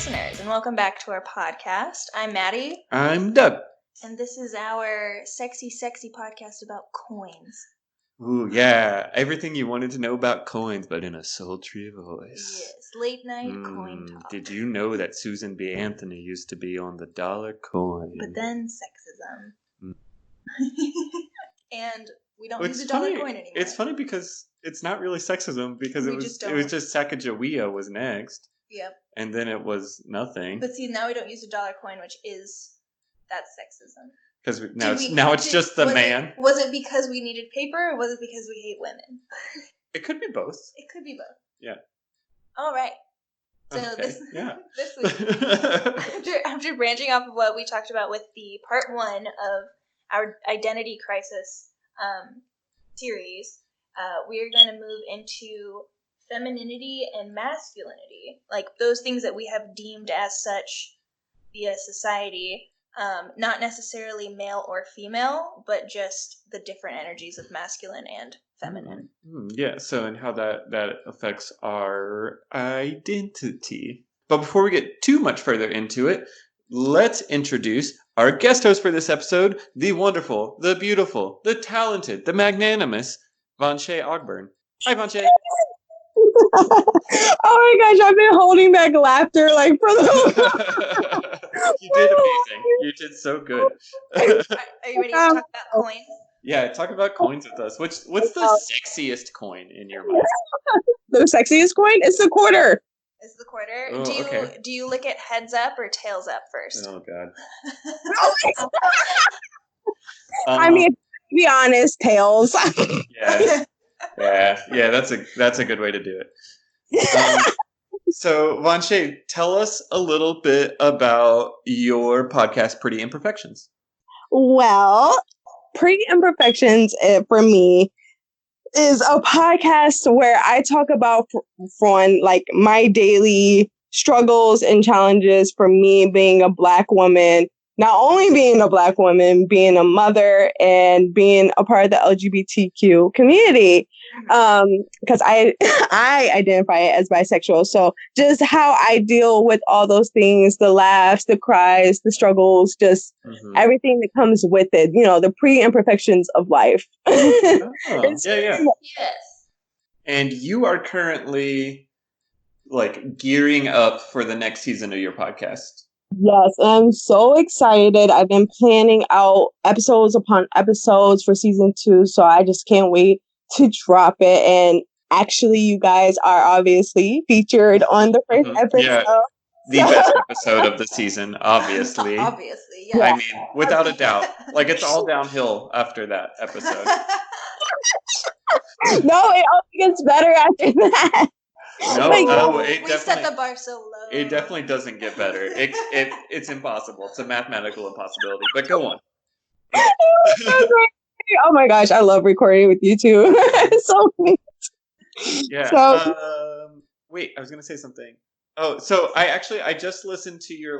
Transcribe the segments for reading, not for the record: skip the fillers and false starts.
listeners, and welcome back to our podcast. I'm Maddie. I'm Doug. And this is our sexy podcast about coins. Ooh, yeah. Everything you wanted to know about coins, but in a sultry voice. Yes, late night coin talk. Did you know that Susan B. Anthony used to be on the dollar coin? But then sexism. And we don't use a dollar coin anymore. It's funny because it's not really sexism because it was just Sacagawea was next. Yep. And then it was nothing. But see, now we don't use a dollar coin, which that's sexism. Because now it's just the man. Was it because we needed paper, or was it because we hate women? It could be both. It could be both. Yeah. All right. So okay. this week, after branching off of what we talked about with the part 1 of our identity crisis series, we are going to move into femininity and masculinity, like those things that we have deemed as such via society, not necessarily male or female, but just the different energies of masculine and feminine. Yeah, so and how that affects our identity. But before we get too much further into it, let's introduce our guest host for this episode, the wonderful, the beautiful, the talented, the magnanimous Vonche Ogburn. Hi, Vonche. Oh my gosh, I've been holding back laughter like for the You did amazing. You did so good. Are you ready to talk about coins? Yeah, talk about coins with us. What's the sexiest coin in your mind? The sexiest coin? It's the quarter. It's the quarter. Oh, do you look at heads up or tails up first? Oh god. I mean, to be honest, tails. Yeah. That's a good way to do it. So, Vonche, tell us a little bit about your podcast, Pretty Imperfections. Well, Pretty Imperfections, for me, is a podcast where I talk about like my daily struggles and challenges for me being a Black woman. Not only being a Black woman, being a mother, and being a part of the LGBTQ community, because I identify as bisexual. So just how I deal with all those things, the laughs, the cries, the struggles, just everything that comes with it, the pre-imperfections of life. Yeah. Yes. And you are currently gearing up for the next season of your podcast. Yes, I'm so excited. I've been planning out episodes upon episodes for season 2, so I just can't wait to drop it. And actually, you guys are obviously featured on the first episode. Yeah, the best episode of the season, obviously. Obviously, yeah. I mean, without a doubt. It's all downhill after that episode. No, it only gets better after that. No, we set the bar so low. It definitely doesn't get better. It's impossible. It's a mathematical impossibility. But go on. Oh my gosh, I love recording with you too. It's so sweet. Yeah. So, wait, I was gonna say something. Oh, so I just listened to your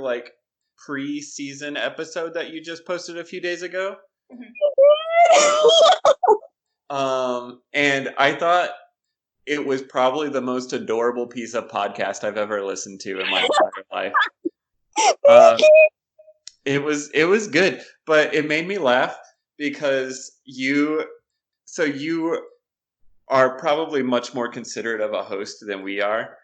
pre-season episode that you just posted a few days ago. And I thought it was probably the most adorable piece of podcast I've ever listened to in my entire life. It was good, but it made me laugh because you are probably much more considerate of a host than we are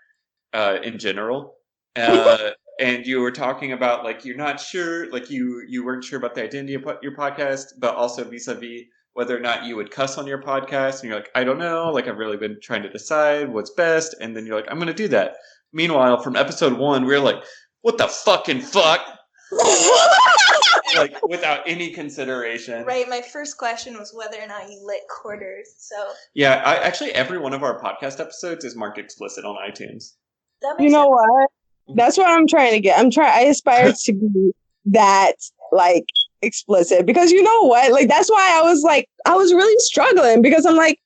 in general. And you were talking about you're not sure, you weren't sure about the identity of your podcast, but also vis-a-vis whether or not you would cuss on your podcast. And you're like, I don't know. I've really been trying to decide what's best. And then you're like, I'm going to do that. Meanwhile, from episode 1, we were like, what the fucking fuck? Without any consideration. Right. My first question was whether or not you lit quarters. So yeah, actually every one of our podcast episodes is marked explicit on iTunes. You know what? That's what I'm trying to get. I aspire to be that explicit, because you know what? That's why I was really struggling, because I'm like,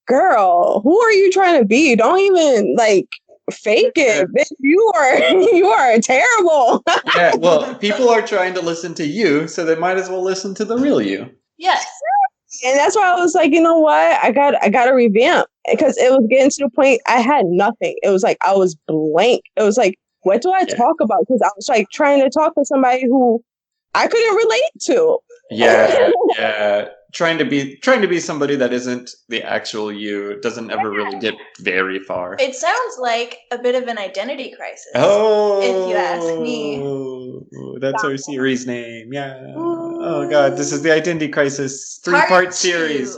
girl, who are you trying to be? Don't even fake it. Bitch, you are terrible. Yeah, well, people are trying to listen to you, so they might as well listen to the real you. Yes. And that's why I was like, you know what? I got to revamp, because it was getting to the point I had nothing. It was I was blank. It was what do I talk about? Because I was like trying to talk to somebody who I couldn't relate to. Yeah. Trying to be somebody that isn't the actual you doesn't ever really get very far. It sounds like a bit of an identity crisis. Oh, if you ask me. That's our series name. Yeah. Oh God, this is the Identity Crisis 3-part series.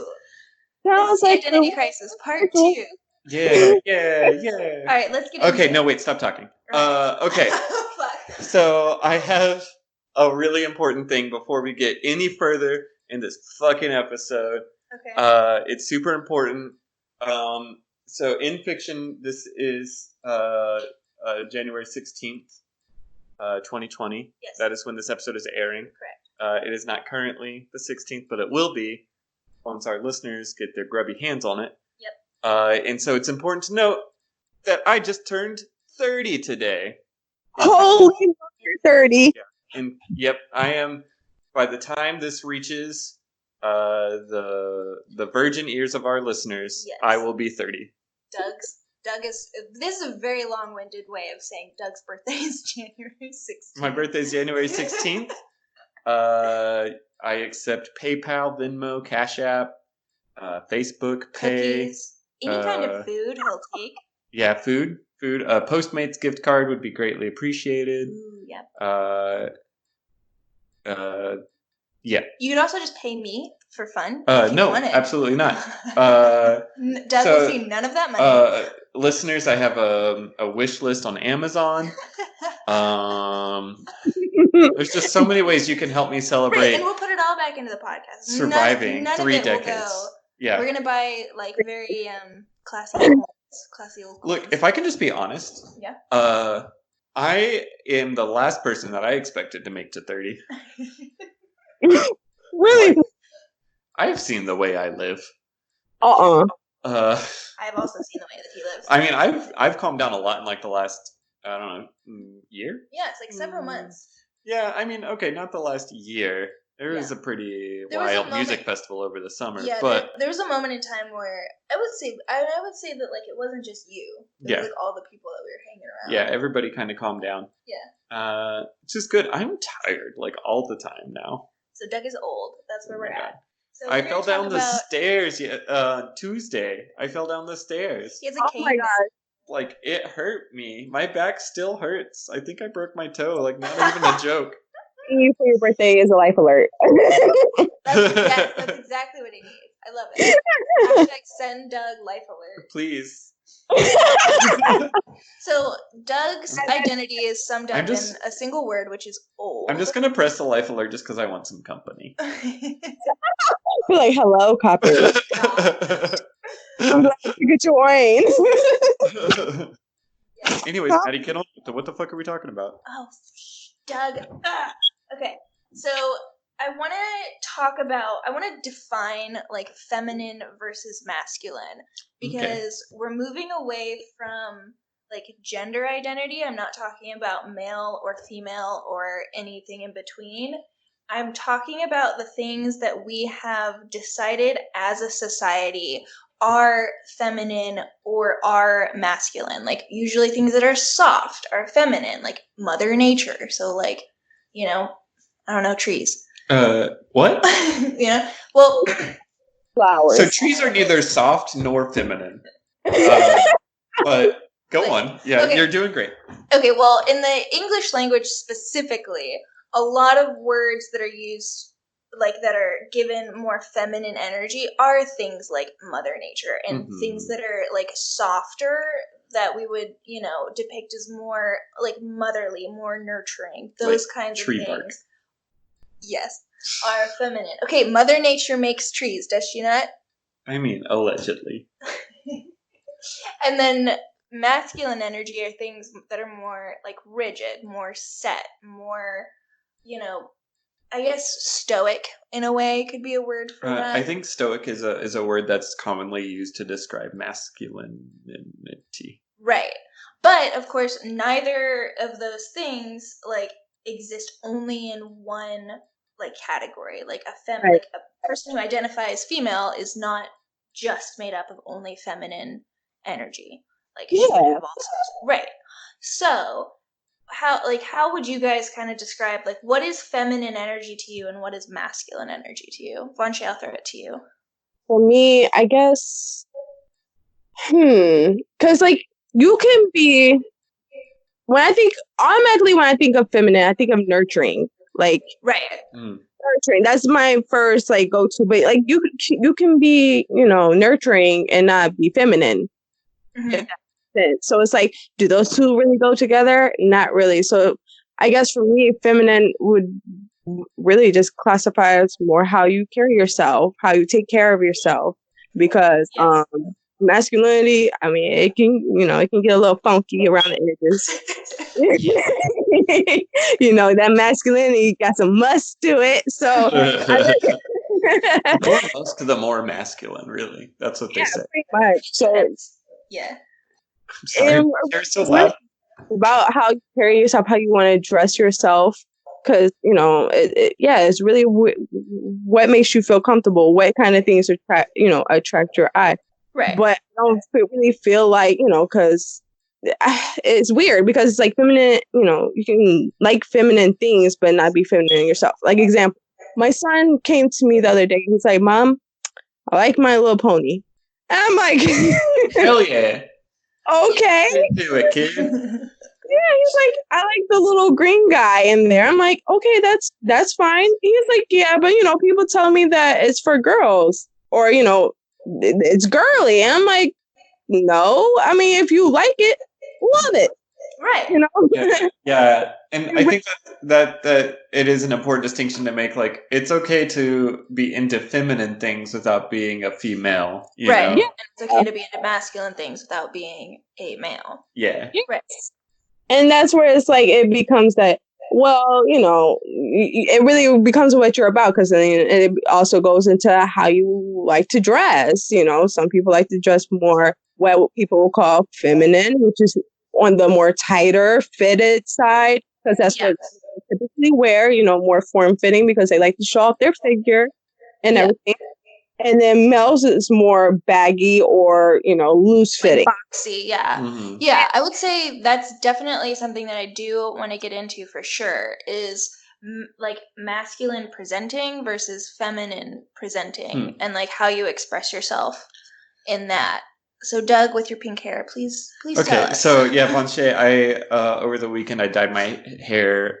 Sounds like like Identity Crisis Part 2. Yeah. All right, let's get into Okay, it. no, wait, stop talking. Right. Okay. Fuck. So I have a really important thing before we get any further in this fucking episode. Okay. It's super important. So in fiction, this is January 16th, 2020. Yes. That is when this episode is airing. Correct. It is not currently the 16th, but it will be once our listeners get their grubby hands on it. Yep. And so it's important to note that I just turned 30 today. Holy, you're 30. Yeah. And yep, I am. By the time this reaches the virgin ears of our listeners, yes. I will be 30. This is a very long-winded way of saying Doug's birthday is January 16th. My birthday is January 16th. I accept PayPal, Venmo, Cash App, Facebook Pay. Cookies. Any kind of food he'll take. Yeah, food. Postmates gift card would be greatly appreciated. Ooh, yep. Yeah. You could also just pay me for fun. No, absolutely not. Doug will see none of that money. Listeners, I have a wish list on Amazon. There's just so many ways you can help me celebrate. Right, and we'll put it all back into the podcast. Surviving none 3 of it decades. Will go. Yeah. We're gonna buy like very classy old coins. Look, if I can just be honest. Yeah. I am the last person that I expected to make to 30. Really? Like, I've seen the way I live. I've also seen the way that he lives. I mean, I've calmed down a lot in like the last, I don't know, year? Yeah, it's like several months. Yeah, I mean, okay, not the last year. There was a pretty wild music festival over the summer. Yeah, but there was a moment in time where I would say that like it wasn't just you. It was like all the people that we were hanging around. Yeah, everybody kind of calmed down. Yeah. It's just good. I'm tired like all the time now. So Doug is old. That's where we're at. So I fell down the stairs Tuesday. I fell down the stairs. He has a cane. Oh my god. Like, it hurt me. My back still hurts. I think I broke my toe. Like, not even a joke. You for your birthday is a life alert. That's exactly what he needs. I love it. Send Doug life alert. Please. So Doug's identity is summed up in a single word, which is old. I'm just gonna press the life alert just because I want some company. We're like, hello, copper. I'm glad you get your wine. Anyways, Maddie, get on. What the fuck are we talking about? Oh, Doug. Okay, so I want to define like feminine versus masculine because we're moving away from like gender identity. I'm not talking about male or female or anything in between. I'm talking about the things that we have decided as a society are feminine or are masculine. Like usually things that are soft are feminine, like Mother Nature. So like, I don't know, trees. What? Well, flowers. So trees are neither soft nor feminine. But go on. Yeah, okay. You're doing great. Okay, well, in the English language specifically, a lot of words that are used, like that are given more feminine energy, are things like Mother Nature and things that are like softer that we would, depict as more like motherly, more nurturing. Those like kinds of things. Bark. Yes, are feminine. Okay, Mother Nature makes trees, does she not? I mean, allegedly. And then masculine energy are things that are more like rigid, more set, more, I guess stoic in a way could be a word for that. I think stoic is a word that's commonly used to describe masculinity. Right. But of course, neither of those things like exist only in one like category. Like like a person who identifies female is not just made up of only feminine energy. Like she would have all sorts. Right. So how would you guys kind of describe, like, what is feminine energy to you and what is masculine energy to you? Vonche, I'll throw it to you. For me, I guess, because like you can be, when I think of feminine, I think of nurturing, like Right. nurturing. That's my first like go to, but like you can be, nurturing and not be feminine. Mhm. So it's like, do those two really go together? Not really. So I guess for me, feminine would really just classify as more how you carry yourself, how you take care of yourself. Because Yes. masculinity, I mean, it can get a little funky around the edges. That masculinity got some must to it. So The more musk, the more masculine, really. That's what they say. pretty much. So Yeah. I'm sorry, you're so loud. About how you carry yourself, how you want to dress yourself, because it's really what makes you feel comfortable, what kind of things attract your eye. Right. But I don't really feel like, because it's weird, because it's like feminine, you can like feminine things but not be feminine yourself. Like, example, my son came to me the other day, he's like, Mom, I like My Little Pony. And I'm like, hell yeah. Okay. Do it, kid. Yeah, he's like, I like the little green guy in there. I'm like, okay, that's fine. He's like, yeah, but people tell me that it's for girls, or it's girly. And I'm like, no. I mean, if you like it, love it. Right. Yeah. And I think that it is an important distinction to make. Like, it's okay to be into feminine things without being a female. Right. Know? Yeah. And it's okay to be into masculine things without being a male. Yeah. Right. And that's where it's like, it becomes that, well, it really becomes what you're about, because then it also goes into how you like to dress. Some people like to dress more what people will call feminine, which is on the more tighter fitted side, because that's what they typically wear, more form-fitting, because they like to show off their figure and everything. And then males is more baggy or, loose fitting. Like boxy, yeah. Mm-hmm. Yeah, I would say that's definitely something that I do want to get into for sure, is like masculine presenting versus feminine presenting, and like how you express yourself in that. So Doug, with your pink hair, please tell us. So yeah, Vonche, I over the weekend I dyed my hair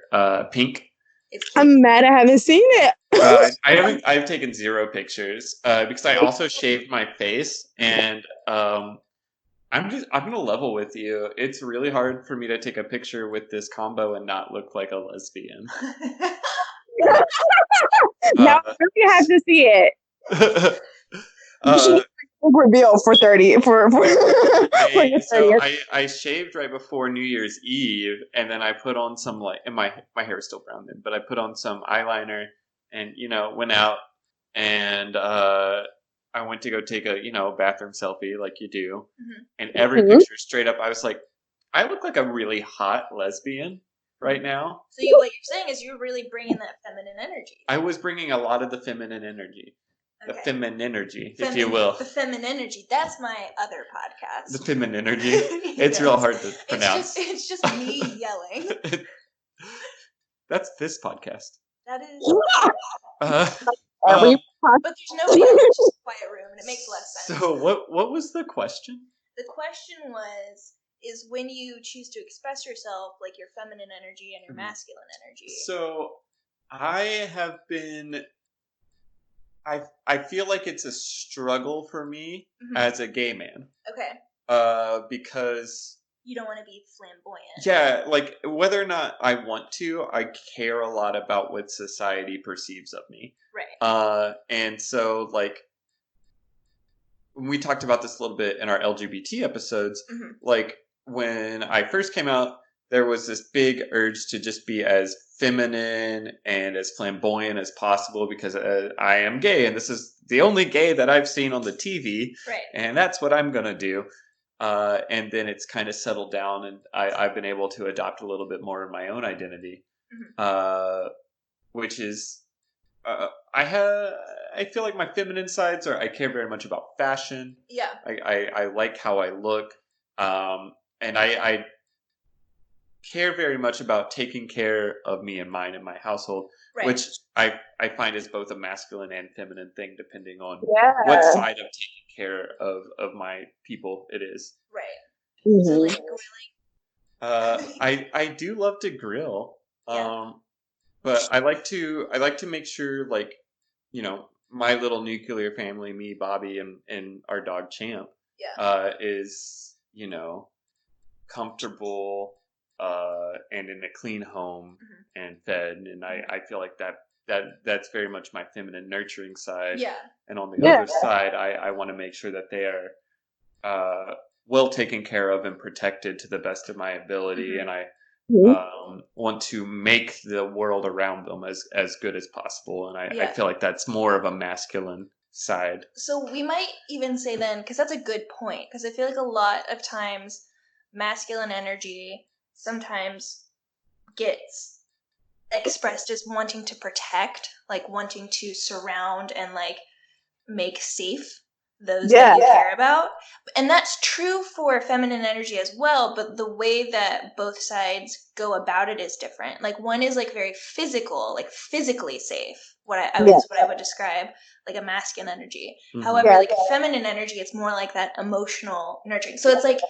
pink. I'm mad I haven't seen it. I've taken 0 pictures because I also shaved my face, and I'm gonna level with you. It's really hard for me to take a picture with this combo and not look like a lesbian. Now I really have to see it. Reveal for 30 for so I shaved right before New Year's Eve, and then I put on some, like, and my hair is still brown then, but I put on some eyeliner and went out, and I went to go take a bathroom selfie like you do, and every picture straight up I was like, I look like a really hot lesbian right now. So what you're saying is you're really bringing that feminine energy. I was bringing a lot of the feminine energy. The femininity, if you will. The femininity. That's my other podcast. The femininity. It's real hard to pronounce. It's just me yelling. That's this podcast. That is. But there's nobody else. It's just a quiet room, and it makes less sense. So what was the question? The question is when you choose to express yourself, like your feminine energy and your masculine energy. So I have been. I feel like it's a struggle for me as a gay man. Okay. Because you don't want to be flamboyant. Yeah, like, whether or not I want to, I care a lot about what society perceives of me. Right. And so, like, we talked about this a little bit in our LGBT episodes. Like, when I first came out, there was this big urge to just be as feminine and as flamboyant as possible, because I am gay, and this is the only gay that I've seen on the TV. Right. And that's what I'm going to do. And then it's kind of settled down, and I've been able to adopt a little bit more of my own identity, which is, I feel like my feminine sides I care very much about fashion. Yeah. I like how I look. And care very much about taking care of me and mine in my household, Right. which I find is both a masculine and feminine thing, depending on Yeah. what side of taking care of my people it is. Right. Mhm. So like grilling. I do love to grill, Yeah. but I like to make sure, like, you know, my little nuclear family, me, Bobby, and our dog Champ, Yeah. is, you know, comfortable and in a clean home and fed, and I feel like that's very much my feminine nurturing side. Yeah. And on the Yeah. other side, I want to make sure that they are well taken care of and protected to the best of my ability, and I Mhm. want to make the world around them as good as possible, and I Yeah. feel like that's more of a masculine side. So we might even say then, because that's a good point, because I feel like a lot of times masculine energy sometimes gets expressed as wanting to protect, like wanting to surround and like make safe those that you care about. And that's true for feminine energy as well, but the way that both sides go about it is different. Like one is like very physical, like physically safe, what I would describe like a masculine energy. Mhm. However, like feminine energy, it's more like that emotional nurturing. So it's like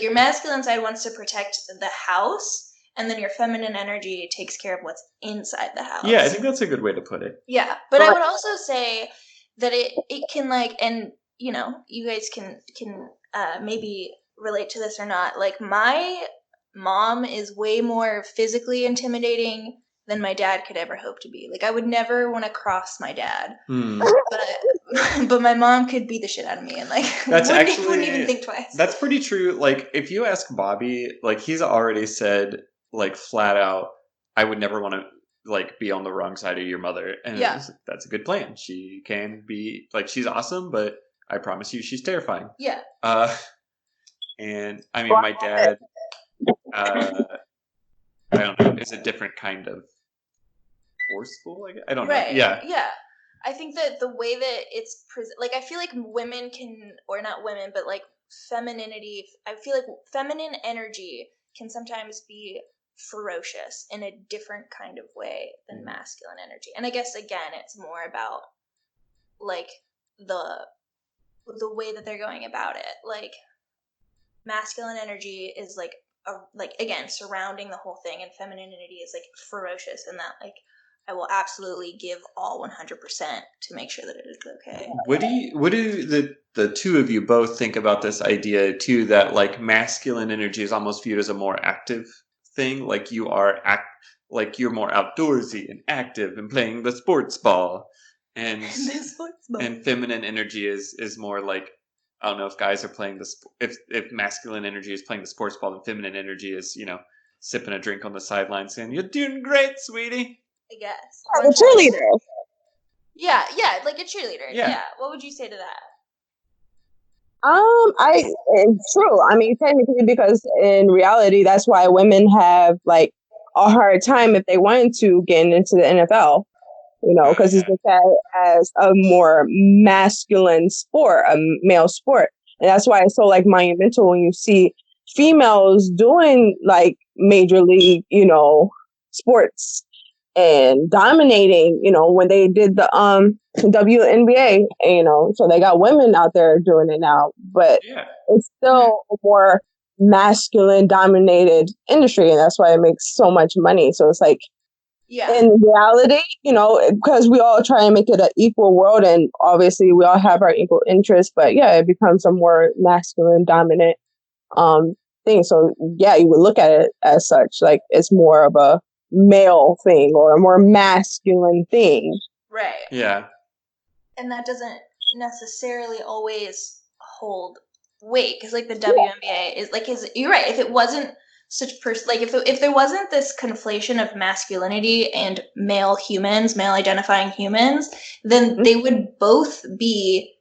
your masculine side wants to protect the house, and then your feminine energy takes care of what's inside the house. Yeah, I think that's a good way to put it. Yeah, but I would also say that it can like, and you know, you guys can maybe relate to this or not. Like my mom is way more physically intimidating than my dad could ever hope to be. Like I would never want to cross my dad, but my mom could beat the shit out of me, and like That's wouldn't even think twice. That's pretty true. Like if you ask Bobby, like he's already said, like flat out, I would never want to like be on the wrong side of your mother, and Yeah. that's a good plan. She can be like, she's awesome, but I promise you, she's terrifying. Yeah. And I mean, my dad, I don't know, is a different kind of forceful. I don't know. Yeah. Yeah. I think that the way that it's like, I feel like women can, or not women, but like femininity. I feel like feminine energy can sometimes be ferocious in a different kind of way than masculine energy. And I guess again, it's more about like the way that they're going about it. Like masculine energy is like again surrounding the whole thing, and femininity is like ferocious in that like I will absolutely give all 100% to make sure that it is okay. What do the two of you both think about this idea too, that like masculine energy is almost viewed as a more active thing, like like you're more outdoorsy and active and playing the sports ball, and and feminine energy is more like, I don't know if guys are playing if masculine energy is playing the sports ball, and feminine energy is, you know, sipping a drink on the sideline saying you're doing great, sweetie. I guess. A cheerleader. Yeah, like a cheerleader. Yeah. What would you say to that? It's true. I mean, technically, because in reality, that's why women have like a hard time if they wanted to get into the NFL. You know, because it's looked at as a more masculine sport, a male sport, and that's why it's so like monumental when you see females doing like major league, you know, sports and dominating, you know, when they did the WNBA, you know, so they got women out there doing it now, but it's still a more masculine dominated industry, and that's why it makes so much money. So it's like, in reality, you know, because we all try and make it an equal world, and obviously we all have our equal interests, but yeah, it becomes a more masculine dominant thing. So yeah, you would look at it as such, like it's more of a male thing or a more masculine thing. Right. Yeah. And that doesn't necessarily always hold weight, because like the WNBA is like, you're right, if it wasn't such like if there wasn't this conflation of masculinity and male identifying humans, then they would both be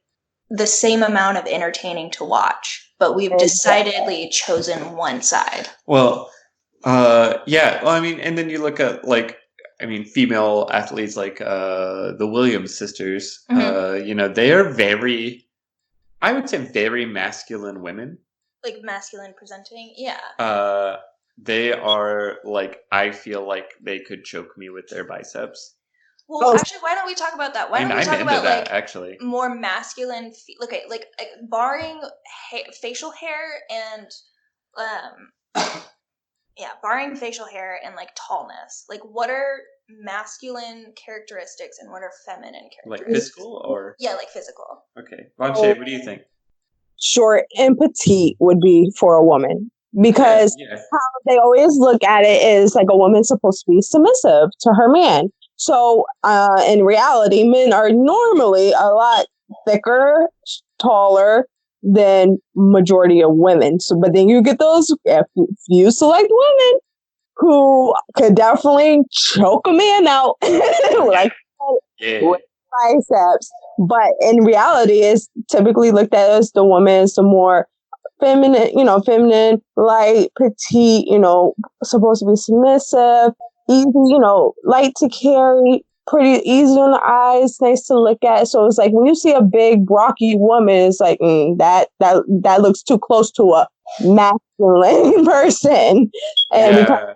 the same amount of entertaining to watch, but we've decidedly chosen one side. Well, yeah. Well, I mean, and then you look at like, I mean, female athletes like the Williams sisters. You know, they are very, I would say, very masculine women. Like masculine presenting, yeah. they are like, I feel like they could choke me with their biceps. Well, actually, why don't we talk about that? Why don't we talk about that, actually more masculine? Like barring facial hair and barring facial hair and like tallness. Like, what are masculine characteristics and what are feminine characteristics? Like physical or like physical. Okay, Vonche, what do you think? Short and petite would be for a woman, because how they always look at it is like a woman's supposed to be submissive to her man. So in reality, men are normally a lot thicker, taller than majority of women. So, but then you get those, if you select women who could definitely choke a man out, like with biceps. But in reality, it's typically looked at as the woman is the more feminine, light, petite, supposed to be submissive, easy, light to carry, pretty easy on the eyes, nice to look at. So it's like when you see a big, brocky woman, it's like that looks too close to a masculine person, and because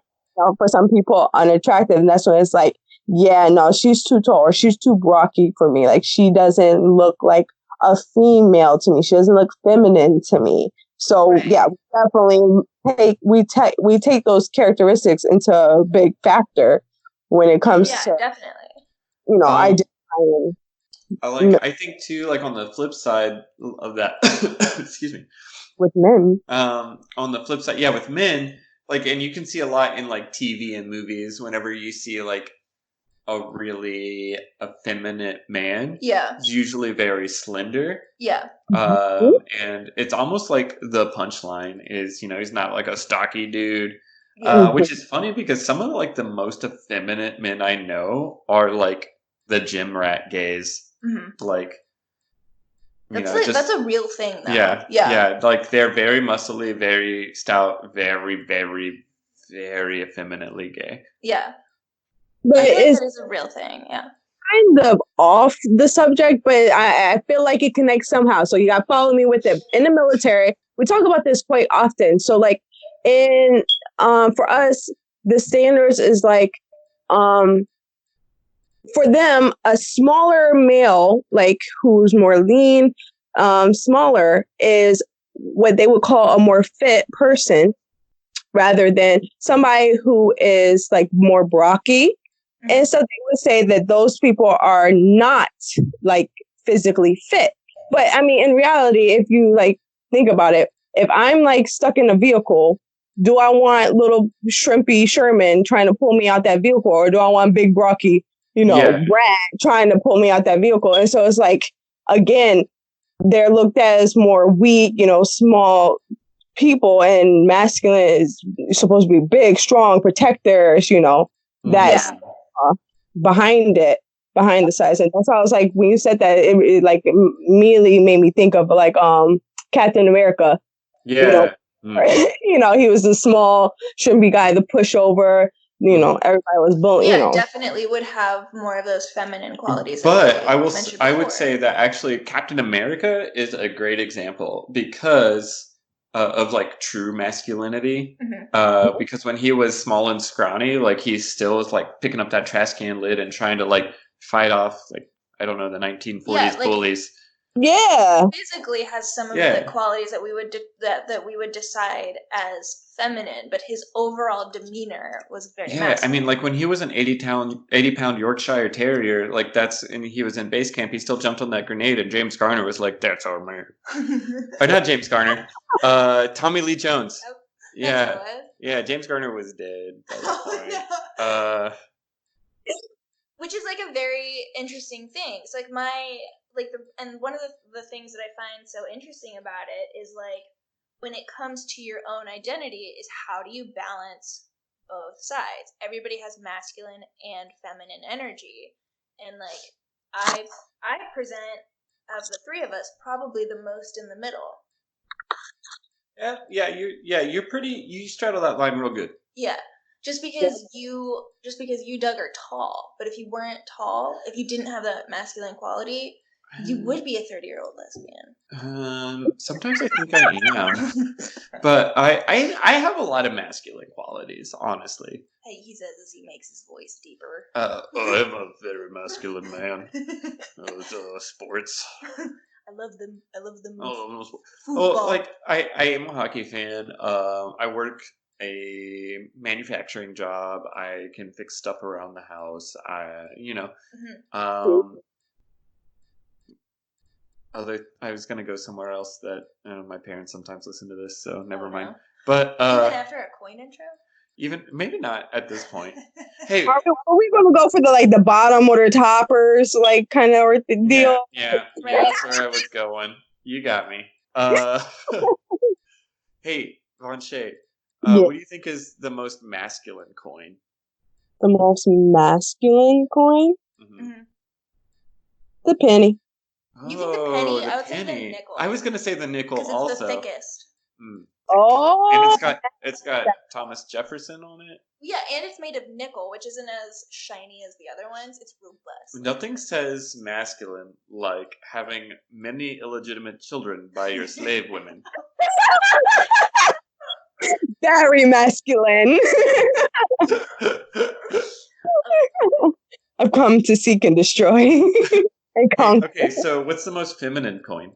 for some people unattractive, and that's when it's like, yeah, no, she's too tall or she's too brocky for me. Like, she doesn't look like a female to me. She doesn't look feminine to me. So yeah, we definitely take those characteristics into a big factor when it comes to definitely. identifying. I think too, like on the flip side of that, excuse me, with men. On the flip side, with men, like, and you can see a lot in like TV and movies whenever you see like a really effeminate man. Yeah. He's usually very slender. Yeah. And it's almost like the punchline is, he's not like a stocky dude. Which is funny because some of like the most effeminate men I know are like the gym rat gays. Mm-hmm. Like, that's a real thing though. Yeah. Like, they're very muscly, very stout, very, very, very effeminately gay. Yeah. But I feel like that is a real thing, yeah. Kind of off the subject, but I feel like it connects somehow. So you got to follow me with it. In the military, we talk about this quite often. So like for us, the standards is like, for them, a smaller male, like who's more lean, smaller, is what they would call a more fit person, rather than somebody who is like more brocky. And so they would say that those people are not like physically fit. But I mean, in reality, if you like think about it, if I'm like stuck in a vehicle, do I want little shrimpy Sherman trying to pull me out that vehicle, or do I want big brocky, Brad trying to pull me out that vehicle? And so it's like, again, they're looked at as more weak, small people, and masculine is supposed to be big, strong, protectors, that's behind the size. And that's why I was like, when you said that, it like immediately made me think of like Captain America. Yeah. He was the small, shrimpy guy, the pushover. Everybody was bullying. Yeah, definitely would have more of those feminine qualities. But I would say that actually Captain America is a great example because of like true masculinity. Because when he was small and scrawny, like, he still was like picking up that trash can lid and trying to like fight off, like, I don't know, the 1940s bullies. Yeah, physically has some of the qualities that we would that we would decide as feminine, but his overall demeanor was very masculine. I mean, like, when he was an 80-pound Yorkshire Terrier, like, and he was in base camp, he still jumped on that grenade, and James Garner was like, "That's our man." Or not James Garner, Tommy Lee Jones. Oh, yeah, James Garner was dead. Which is like a very interesting thing. It's like and one of the things that I find so interesting about it is like, when it comes to your own identity, is how do you balance both sides? Everybody has masculine and feminine energy, and like I present, of the three of us, probably the most in the middle. You straddle that line real good. Yeah. Just because you, Doug, are tall, but if you weren't tall, if you didn't have that masculine quality, you would be a 30-year-old lesbian. Sometimes I think I am, but I have a lot of masculine qualities, honestly. Hey, he says as he makes his voice deeper. I'm a very masculine man. Sports. I love them. I love them. Oh, Football. like I am a hockey fan. I work a manufacturing job. I can fix stuff around the house. I was gonna go somewhere else that my parents sometimes listen to this, so never mind. No. But even after a coin intro, even maybe not at this point. Hey, are we gonna go for the bottom or the toppers, like kind of deal? Yeah, that's where I was going. You got me. Hey, Vonche, Yeah. what do you think is the most masculine coin? The most masculine coin? Mm-hmm. The penny. You think the penny? The I would penny. say the nickel. I was gonna say the nickel because it's also. the thickest. Mm. Oh, And it's got Thomas Jefferson on it. Yeah, and it's made of nickel, which isn't as shiny as the other ones. It's robust. Nothing says masculine like having many illegitimate children by your slave women. very masculine. I've come to seek and destroy. And conquer. Okay, so what's the most feminine coin?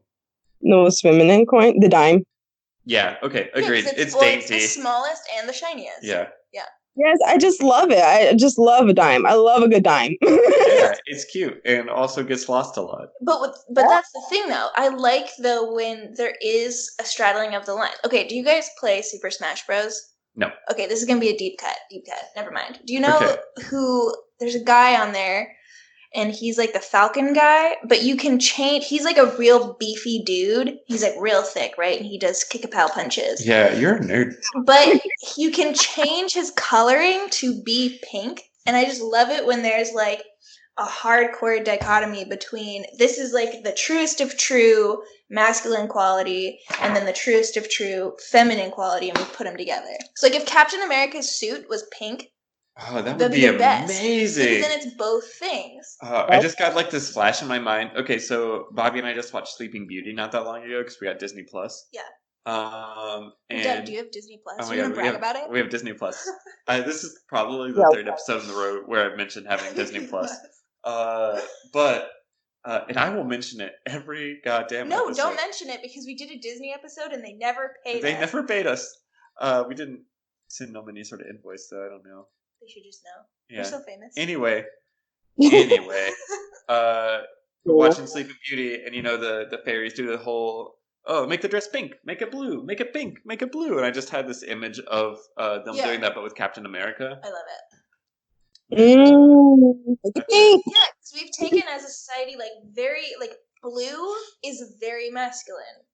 The most feminine coin? The dime. Yeah, okay, agreed. Yeah, it's dainty. It's the smallest and the shiniest. Yeah. Yes, I just love it. I just love a dime. I love a good dime. Yeah, it's cute and also gets lost a lot. But that's the thing, though. I like, though, when there is a straddling of the line. Okay, do you guys play Super Smash Bros? No. Okay, this is going to be a deep cut. Never mind. Do you know who... There's a guy on there, and he's like the Falcon guy, but you can change... He's like a real beefy dude. He's like real thick, right? And he does kick-a-pow punches. Yeah, you're a nerd. But you can change his coloring to be pink, and I just love it when there's like a hardcore dichotomy between this is like the truest of true masculine quality and then the truest of true feminine quality, and we put them together. So like if Captain America's suit was pink, that would be amazing. Because then it's both things. I just got like this flash in my mind. Okay, so Bobby and I just watched Sleeping Beauty not that long ago because we got Disney Plus. Yeah. And Deb, do you have Disney Plus? Oh Do you want to brag about it? We have Disney Plus. This is probably the third episode in the row where I've mentioned having Disney Plus. But and I will mention it every goddamn episode. No, don't mention it because we did a Disney episode and they never paid us. They never paid us. We didn't send them any sort of invoice, so I don't know. They should just know. Yeah. We're so famous. Anyway, watching Sleeping Beauty, and the fairies do the whole, make the dress pink, make it blue, make it pink, make it blue, and I just had this image of them doing that, but with Captain America. I love it. Yeah, because we've taken as a society very blue is very masculine.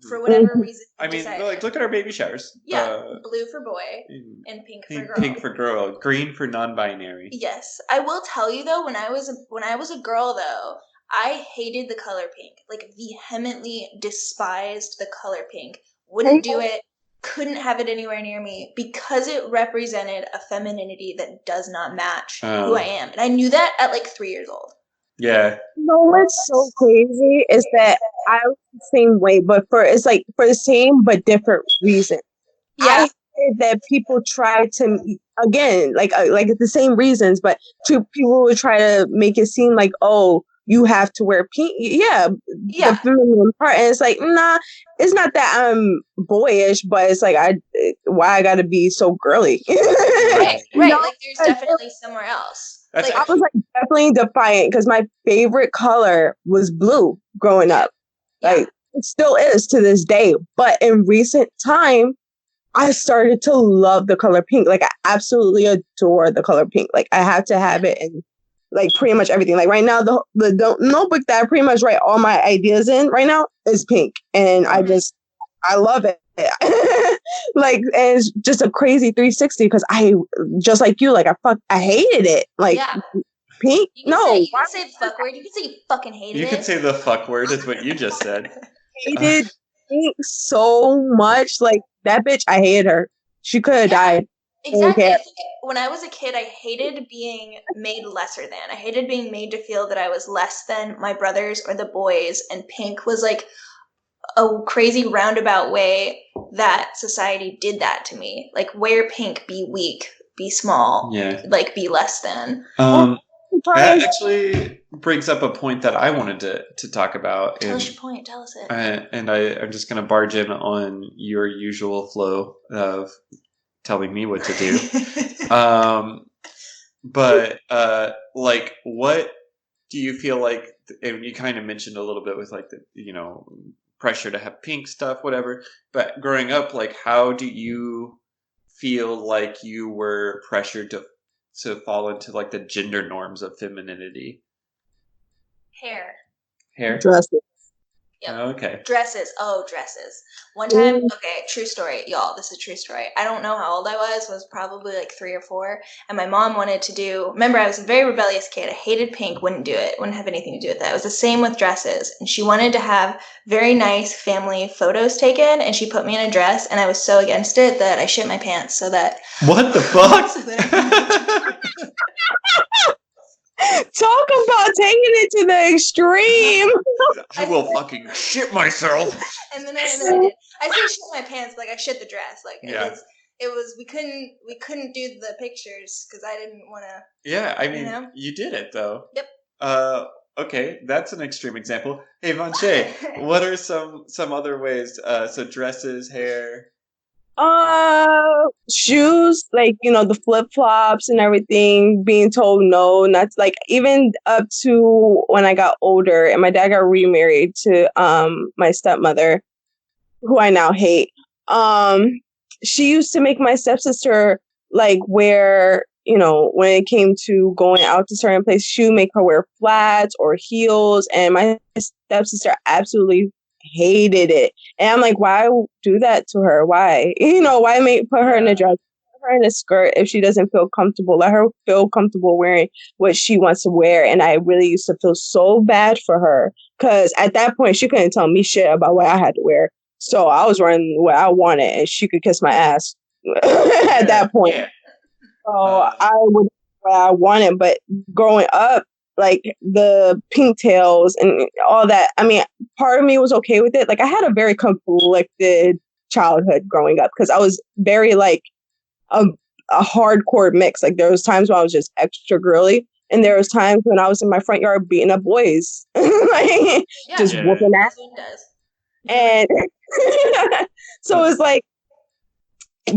For whatever reason. I mean, look at our baby showers. Yeah, blue for boy and pink for girl. Pink for girl, green for non-binary. Yes, I will tell you though, when I was a girl though, I hated the color pink. Like vehemently despised the color pink. Wouldn't do it. Couldn't have it anywhere near me because it represented a femininity that does not match who I am, and I knew that at 3 years old. Yeah. What's so crazy is that I was the same way, but for the same but different reason. Yeah. I hate that people try to, again, like the same reasons, but people would try to make it seem like, oh, you have to wear pink. Yeah. The feminine part. And it's like, nah, it's not that I'm boyish, but it's like, why I gotta be so girly? Right. There's definitely somewhere else. I was definitely defiant because my favorite color was blue growing up. It still is to this day. But in recent time, I started to love the color pink. I absolutely adore the color pink. I have to have it in pretty much everything. Right now, the notebook that I pretty much write all my ideas in right now is pink. And I love it. And it's just a crazy 360 because I just like you, I hated it. Pink. You can say the fuck word. You can say you fucking hated it. You can say the fuck word is what you just said. Hated pink so much. That bitch, I hated her. She could have died. Exactly. I think when I was a kid, I hated being made lesser than. I hated being made to feel that I was less than my brothers or the boys, and pink was a crazy roundabout way that society did that to me. Like, wear pink, be weak, be small, like, be less than. That actually brings up a point that I wanted to talk about. Tell us your point. Tell us it. I'm just going to barge in on your usual flow of telling me what to do. But like, what do you feel like? And you kind of mentioned a little bit with like the pressure to have pink stuff, whatever. But growing up, like, how do you feel like you were pressured to fall into like the gender norms of femininity? Hair. Dresses. Yep. Oh, okay. Dresses. One time, okay, true story, y'all. This is a true story. I don't know how old I was probably like 3 or 4. And my mom wanted to do, remember, I was a very rebellious kid. I hated pink, wouldn't do it, wouldn't have anything to do with that. It was the same with dresses. And she wanted to have very nice family photos taken, and she put me in a dress, and I was so against it that I shit my pants so that. What the fuck? Talk about taking it to the extreme. I will fucking shit myself. And then I did. I say shit my pants, like I shit the dress. Like it was we couldn't do the pictures because I didn't want to. Yeah, I mean, you did it though. Yep. Okay, that's an extreme example. Hey, Vonche, what are some other ways? So dresses, hair. Shoes, like, you know, the flip flops and everything, being told no, not to, like, even up to when I got older and my dad got remarried to my stepmother, who I now hate. She used to make my stepsister like wear, you know, when it came to going out to certain places, she would make her wear flats or heels, and my stepsister absolutely hated it. And I'm like, why do that to her? Why? You know, why put her in a dress, put her in a skirt if she doesn't feel comfortable? Let her feel comfortable wearing what she wants to wear. And I really used to feel so bad for her because at that point she couldn't tell me shit about what I had to wear. So I was wearing what I wanted, and she could kiss my ass at that point. Yeah. So I would what I wanted, but growing up, like the pigtails and all that, I mean, part of me was okay with it. Like I had a very conflicted childhood growing up because I was very like a hardcore mix. Like there was times when I was just extra girly, and there was times when I was in my front yard beating up boys, like just whooping ass. And so it's like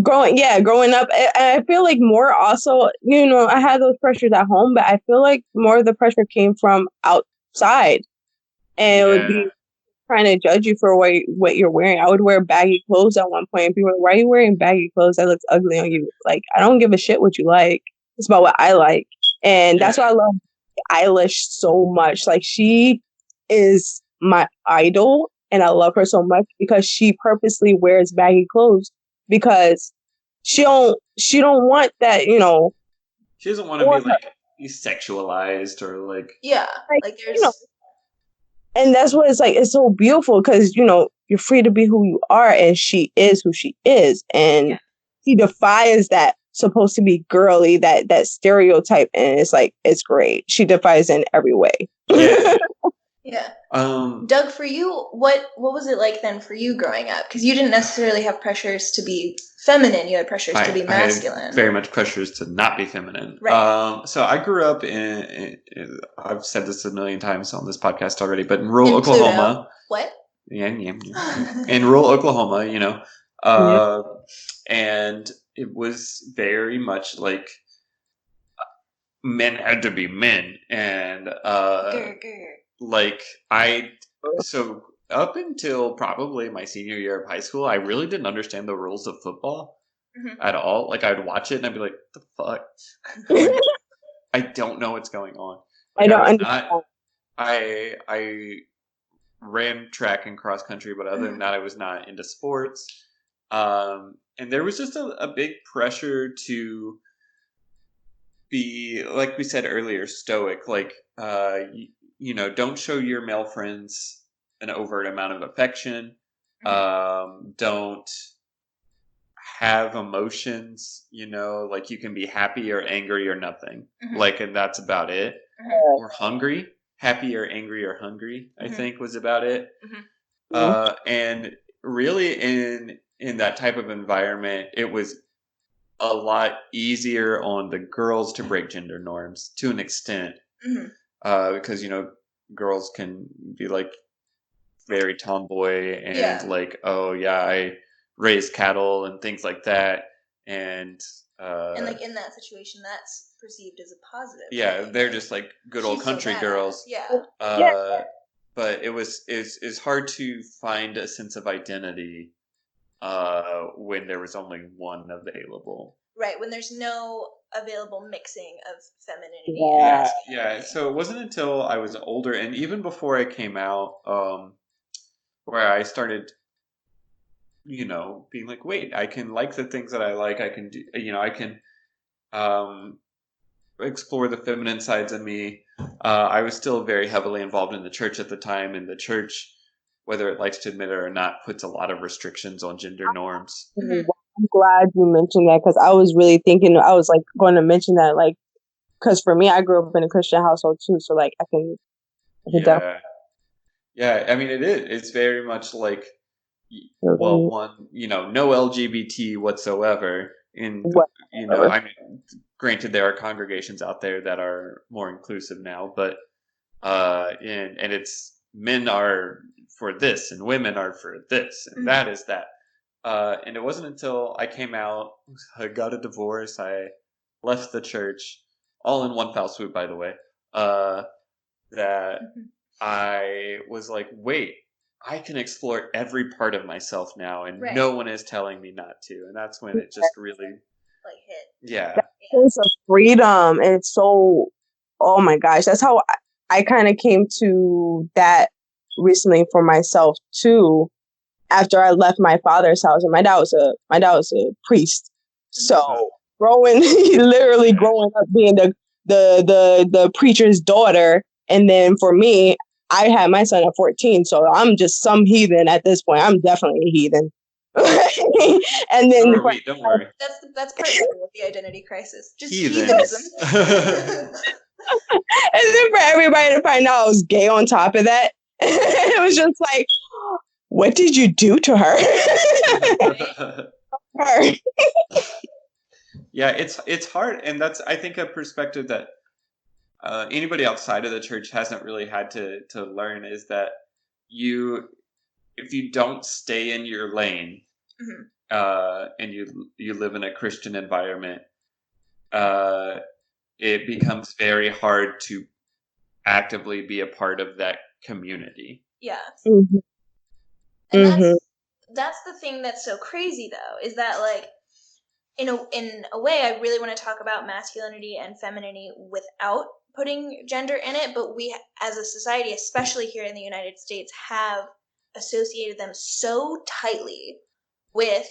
growing up, I feel like more also, you know, I had those pressures at home, but I feel like more of the pressure came from outside, and it would be trying to judge you for what you're wearing. I would wear baggy clothes at one point, and people were like, why are you wearing baggy clothes? That looks ugly on you. Like, I don't give a shit what you like. It's about what I like. And that's why I love Eilish so much. Like, she is my idol, and I love her so much because she purposely wears baggy clothes because she don't want that, you know. She doesn't want to be like sexualized or like like there's, you know. And that's what it's like. It's so beautiful because, you know, you're free to be who you are, and she is who she is, and she defies that supposed to be girly, that stereotype, and it's like, it's great. She defies in every way. Yeah. Doug, for you, what was it like then for you growing up? Because you didn't necessarily have pressures to be feminine; you had pressures to be masculine. I had very much pressures to not be feminine. Right. So I grew up in I've said this a million times on this podcast already, but in rural Oklahoma. What? Yeah. In rural Oklahoma, you know, and it was very much like men had to be men, and like so up until probably my senior year of high school, I really didn't understand the rules of football at all. Like I'd watch it and I'd be like, "The fuck." Like, I don't know what's going on. Like, I don't understand. I ran track and cross country, but other than that, I was not into sports. And there was just a big pressure to be, like we said earlier, stoic. Like, you know, don't show your male friends an overt amount of affection. Don't have emotions, you know, like you can be happy or angry or nothing. Like, and that's about it. Or hungry. Happy or angry or hungry, I think was about it. And really in that type of environment, it was a lot easier on the girls to break gender norms to an extent, because girls can be like very tomboy and like, oh yeah, I raise cattle and things like that, and like in that situation, that's perceived as a positive. Yeah, thing. they're just like good old country girls. Yeah. But it's hard to find a sense of identity when there was only one available. Right, when there's no available mixing of femininity. Yeah. So it wasn't until I was older, and even before I came out, where I started, being like, wait, I can like the things that I like. I can do, I can explore the feminine sides of me. I was still very heavily involved in the church at the time, and the church, whether it likes to admit it or not, puts a lot of restrictions on gender norms. I'm glad you mentioned that, because I was really thinking, I was like going to mention that, like, because for me, I grew up in a Christian household too, so like I can yeah. I mean, it is. It's very much like, well, one, no LGBT whatsoever. I mean, granted, there are congregations out there that are more inclusive now, but and it's men are for this and women are for this and that is that. And it wasn't until I came out, I got a divorce, I left the church, all in one foul swoop, by the way, that I was like, wait, I can explore every part of myself now, and no one is telling me not to. And that's when it just really hit. Yeah. That sense of freedom. And it's so, oh my gosh, that's how I kind of came to that recently for myself too. After I left my father's house, and my dad was a priest, so literally growing up being the preacher's daughter, and then for me, I had my son at 14, so I'm just some heathen at this point. I'm definitely a heathen. And then don't worry. That's part of the identity crisis. Just heathenism. And then for everybody to find out I was gay on top of that, it was just like, what did you do to her? Yeah, it's hard, and that's, I think, a perspective that anybody outside of the church hasn't really had to learn, is that if you don't stay in your lane, and you live in a Christian environment, it becomes very hard to actively be a part of that community. Yeah. And that's the thing that's so crazy, though, is that, like, in a way, I really want to talk about masculinity and femininity without putting gender in it, but we, as a society, especially here in the United States, have associated them so tightly with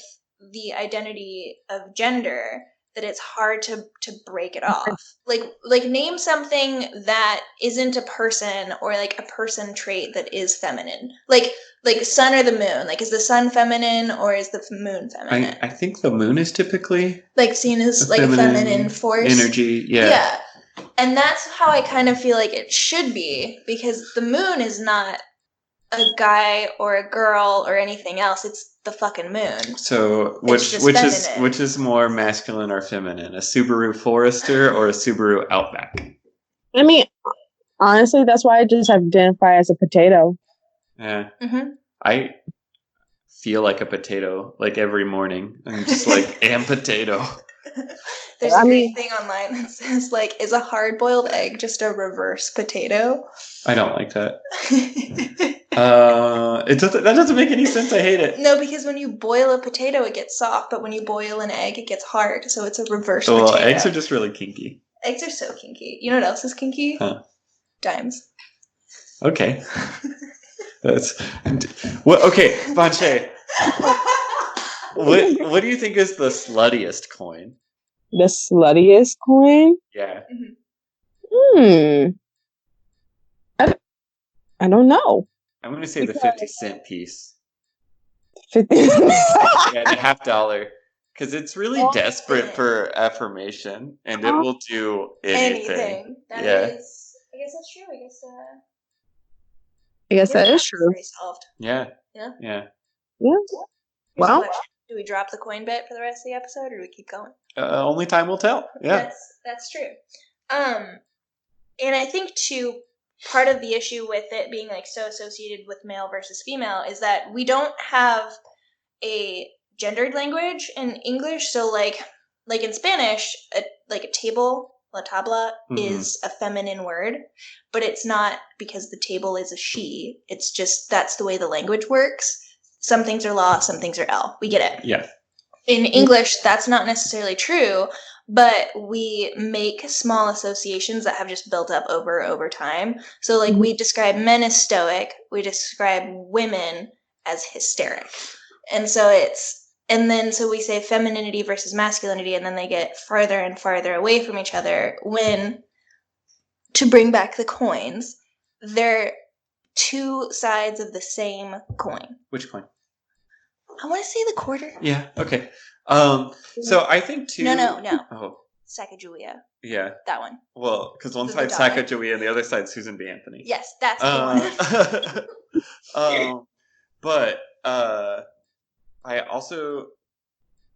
the identity of gender that it's hard to break it off. Like name something that isn't a person, or like a person trait that is feminine. Like sun or the moon. Like, is the sun feminine or is the moon feminine? I think the moon is typically like seen as like a feminine force. Energy, yeah. Yeah. And that's how I kind of feel like it should be, because the moon is not a guy or a girl or anything else. It's the fucking moon. So which is more masculine or feminine? A Subaru Forester or a Subaru Outback? I mean, honestly, that's why I just identify as a potato. Yeah. I feel like a potato, like every morning. I'm just like, am potato. There's a great thing online that says, like, is a hard-boiled egg just a reverse potato? I don't like that. That doesn't make any sense. I hate it. No, because when you boil a potato, it gets soft, but when you boil an egg, it gets hard. So it's a reverse potato. Well, eggs are just really kinky. Eggs are so kinky. You know what else is kinky? Huh. Dimes. Okay. Okay, Vonche. What do you think is the sluttiest coin? The sluttiest coin? Yeah. I don't know. I'm going to say the 50-cent piece. 50. Yeah, the $50. Because it's really desperate for affirmation, and it will do anything. That is, I guess that's true. I guess I guess that is true. Solved. Yeah. Yeah. Here's Well, a question. Do we drop the coin bet for the rest of the episode, or do we keep going? Only time will tell. Yeah. That's true. And I think too, part of the issue with it being like so associated with male versus female is that we don't have a gendered language in English. So like in Spanish, a table, la tabla, is a feminine word, but it's not because the table is a she. It's just that's the way the language works. Some things are la, some things are L. We get it. Yeah. In English, that's not necessarily true, but we make small associations that have just built up over time. So like we describe men as stoic, we describe women as hysteric. And so so we say femininity versus masculinity, and then they get farther and farther away from each other when, to bring back the coins, they're two sides of the same coin. Which coin? I want to say the quarter. Yeah, okay. So I think too... No. Oh. Sacagawea. Yeah. That one. Well, because one side's Sacagawea and the other side's Susan B. Anthony. Yes, that's the one. But I also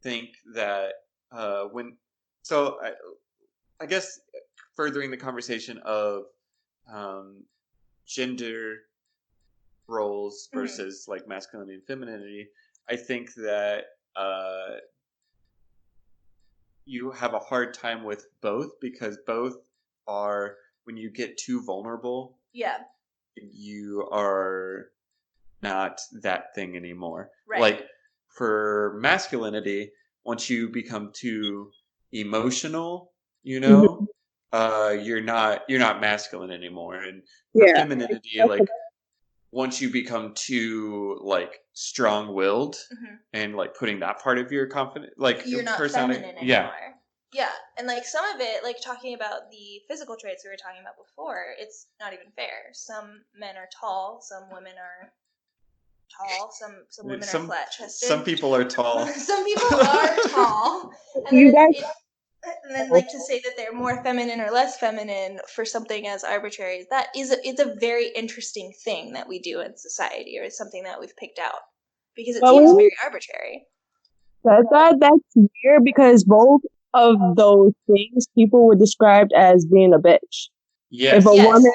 think that I guess furthering the conversation of gender roles versus like masculinity and femininity, I think that you have a hard time with both, because both are, when you get too vulnerable, you are not that thing anymore. Right. Like for masculinity, once you become too emotional, you're not masculine anymore. And for femininity, like once you become too like strong-willed and like putting that part of your confidence, like you're not feminine anymore. Yeah, and like some of it, like talking about the physical traits we were talking about before, it's not even fair. Some men are tall, some women are tall, some women are flat-chested. Some people are tall. Some people are tall. And then like to say that they're more feminine or less feminine for something as arbitrary, it's a very interesting thing that we do in society, or it's something that we've picked out because it seems very arbitrary. That's weird, because both of those things people were described as being a bitch. Yes. If a woman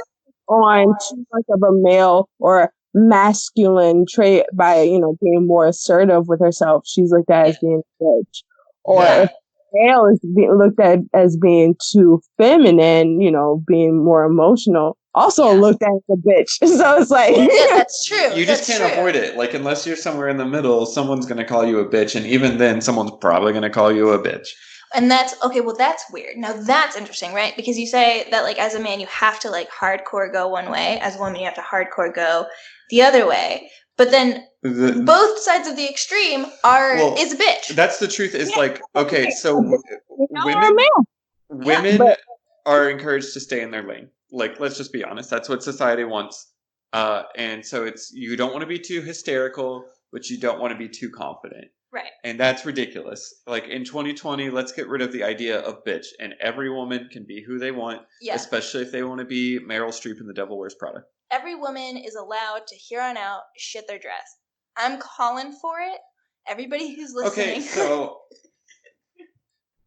on too much of a male or masculine trait by being more assertive with herself, she's looked at as being a bitch. Or if male is looked at as being too feminine, being more emotional, also looked at as a bitch. So it's like, that's true. You just can't avoid it. Like unless you're somewhere in the middle, someone's going to call you a bitch, and even then, someone's probably going to call you a bitch. And that's okay. Well, that's weird. Now that's interesting, right? Because you say that like as a man, you have to like hardcore go one way. As a woman, you have to hardcore go the other way. But then both sides of the extreme is a bitch. That's the truth. Is like, okay, so women are encouraged to stay in their lane. Like, let's just be honest. That's what society wants. And so you don't want to be too hysterical, but you don't want to be too confident. Right. And that's ridiculous. Like in 2020, let's get rid of the idea of bitch, and every woman can be who they want, especially if they want to be Meryl Streep in The Devil Wears Prada. Every woman is allowed to here on out shit their dress. I'm calling for it. Everybody who's listening. Okay, so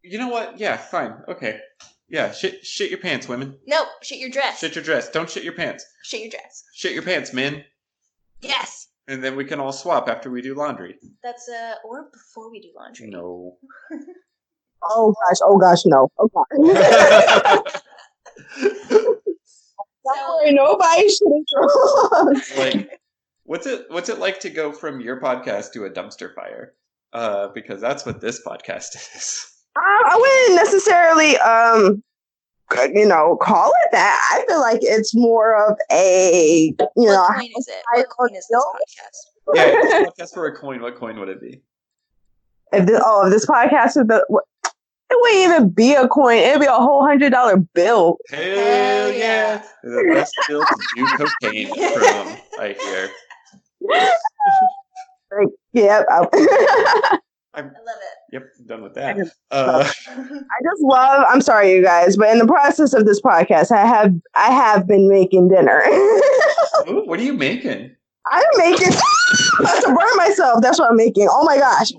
you know what? Yeah, fine. Okay. Yeah, shit your pants, women. Nope, shit your dress. Shit your dress. Don't shit your pants. Shit your dress. Shit your pants, men. Yes. And then we can all swap after we do laundry. That's or before we do laundry. No. Oh gosh, no. Okay. Sorry, nobody should have. Like, what's it like to go from your podcast to a dumpster fire? Because that's what this podcast is. I wouldn't necessarily call it that. I feel like it's more of a What coin is it? What coin is this podcast? Yeah, if this podcast were a coin, what coin would it be? If this podcast is it wouldn't even be a coin. It'd be a whole $100 bill. Hell yeah! The best bill to do cocaine from, I hear. Yep. I love it. Yep, done with that. I just love. I'm sorry, you guys, but in the process of this podcast, I have been making dinner. Ooh, what are you making? I'm making I'm about to burn myself. That's what I'm making. Oh my gosh.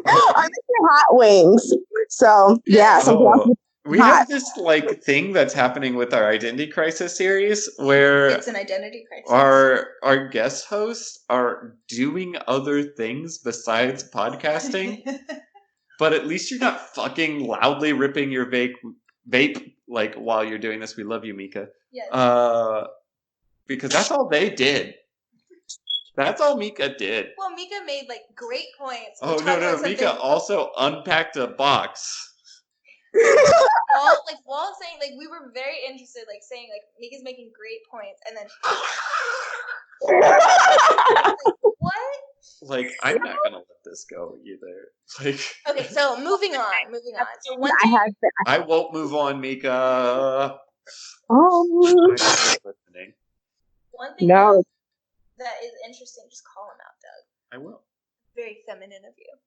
I'm making hot wings. So yeah, something else We hot. have this like thing that's happening with our identity crisis series where It's an identity crisis. our guest hosts are doing other things besides podcasting. But at least you're not fucking loudly ripping your vape like while you're doing this. We love you, Mika. Yes. Because that's all they did. That's all Mika did. Well, Mika made like great points. Oh no! Mika also unpacked a box. Wall saying like we were very interested, like saying like Mika's making great points, and then like, what? Like I'm not gonna let this go either. Like okay, so moving on. So one thing I won't move on, Mika. Oh. Listening. One thing No. that is interesting. Just call him out, Doug. I will. Very feminine of you.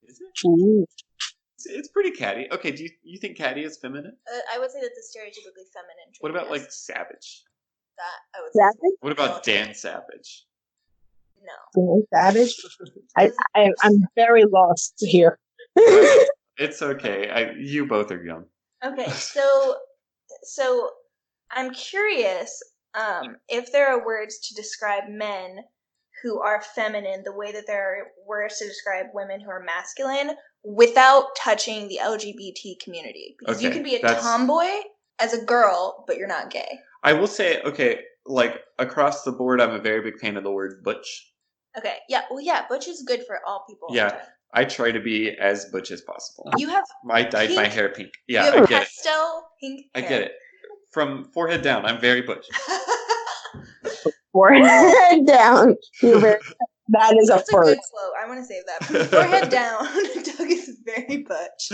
Is it? It's pretty catty. Okay, do you think catty is feminine? I would say that's a stereotypically feminine trait. What about like savage? That I would Savage? say. What about Dan Savage? No. Savage? I'm very lost here. It's okay. You both are young. Okay, so I'm curious if there are words to describe men who are feminine the way that there are words to describe women who are masculine without touching the LGBT community. Because you could be a tomboy as a girl, but you're not gay. I will say, okay, like across the board, I'm a very big fan of the word butch. Okay, yeah, well, yeah, butch is good for all people. Yeah, I try to be as butch as possible. You have I dyed my hair pink. Yeah, you have I get pastel pink hair. I get it. From forehead down, I'm very butch. Forehead down. That is That's a first. good quote. I want to save that. From forehead down, Doug is very butch.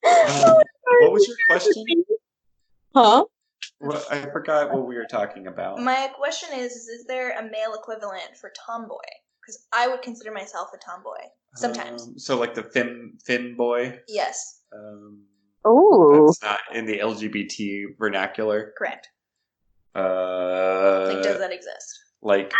What was your question? Huh? Well, I forgot what we were talking about. My question is there a male equivalent for tomboy? Because I would consider myself a tomboy sometimes. So like the fem boy? Yes. Oh. That's not in the LGBT vernacular. Correct. Like, does that exist? Like,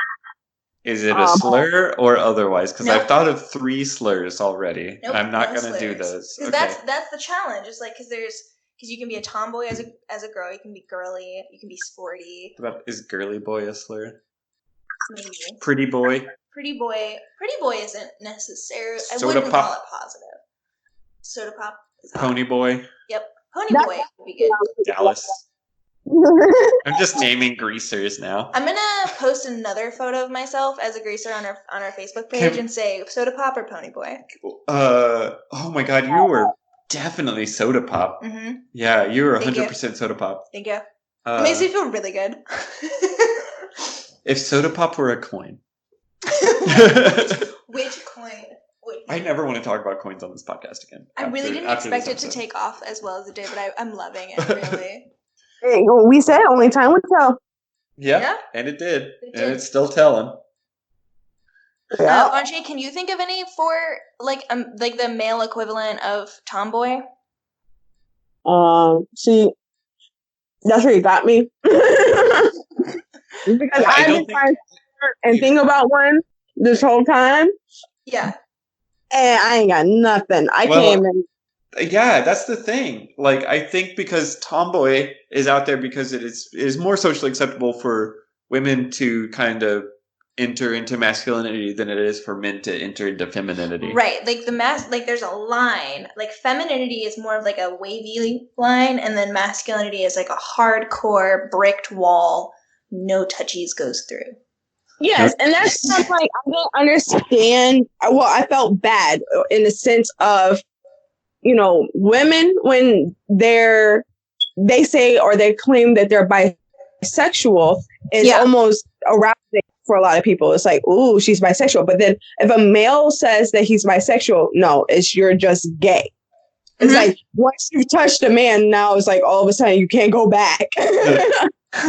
is it a slur or otherwise? Because Nope. I've thought of 3 slurs already. Nope, I'm not no going to do slurs. those. Because that's the challenge. It's like because you can be a tomboy as a girl. You can be girly. You can be sporty. Is girly boy a slur? Maybe. Pretty boy. Pretty boy isn't necessarily. I Soda wouldn't pop. call it positive. Soda pop. Pony boy. Yep. Pony boy would be good. Dallas. I'm just naming greasers now. I'm gonna post another photo of myself as a greaser on our Facebook page and say soda pop or pony boy. Oh my god, you were definitely soda pop. Mm-hmm. Yeah, you were 100% soda pop. Thank you. It makes me feel really good. If soda pop were a coin. Which coin? I never want to talk about coins on this podcast again. I really didn't expect it to take off as well as it did, but I'm loving it, really. Hey, we said only time would tell. Yeah, and it did. And it's still telling. Vonche, can you think of any for like the male equivalent of tomboy? See, that's where you got me. Because I've been trying and think about one this whole time. Yeah. And I ain't got nothing. I can't even. Yeah, that's the thing. Like, I think because tomboy is out there because it is more socially acceptable for women to kind of enter into masculinity than it is for men to enter into femininity. Right. Like there's a line. Like femininity is more of like a wavy line, and then masculinity is like a hardcore bricked wall, no touchies goes through. Yes, and that's not like I don't understand. Well, I felt bad in the sense of, women when they say or they claim that they're bisexual is almost arousing for a lot of people. It's like, ooh, she's bisexual. But then if a male says that he's bisexual, no, you're just gay. It's like once you've touched a man, now it's like all of a sudden you can't go back.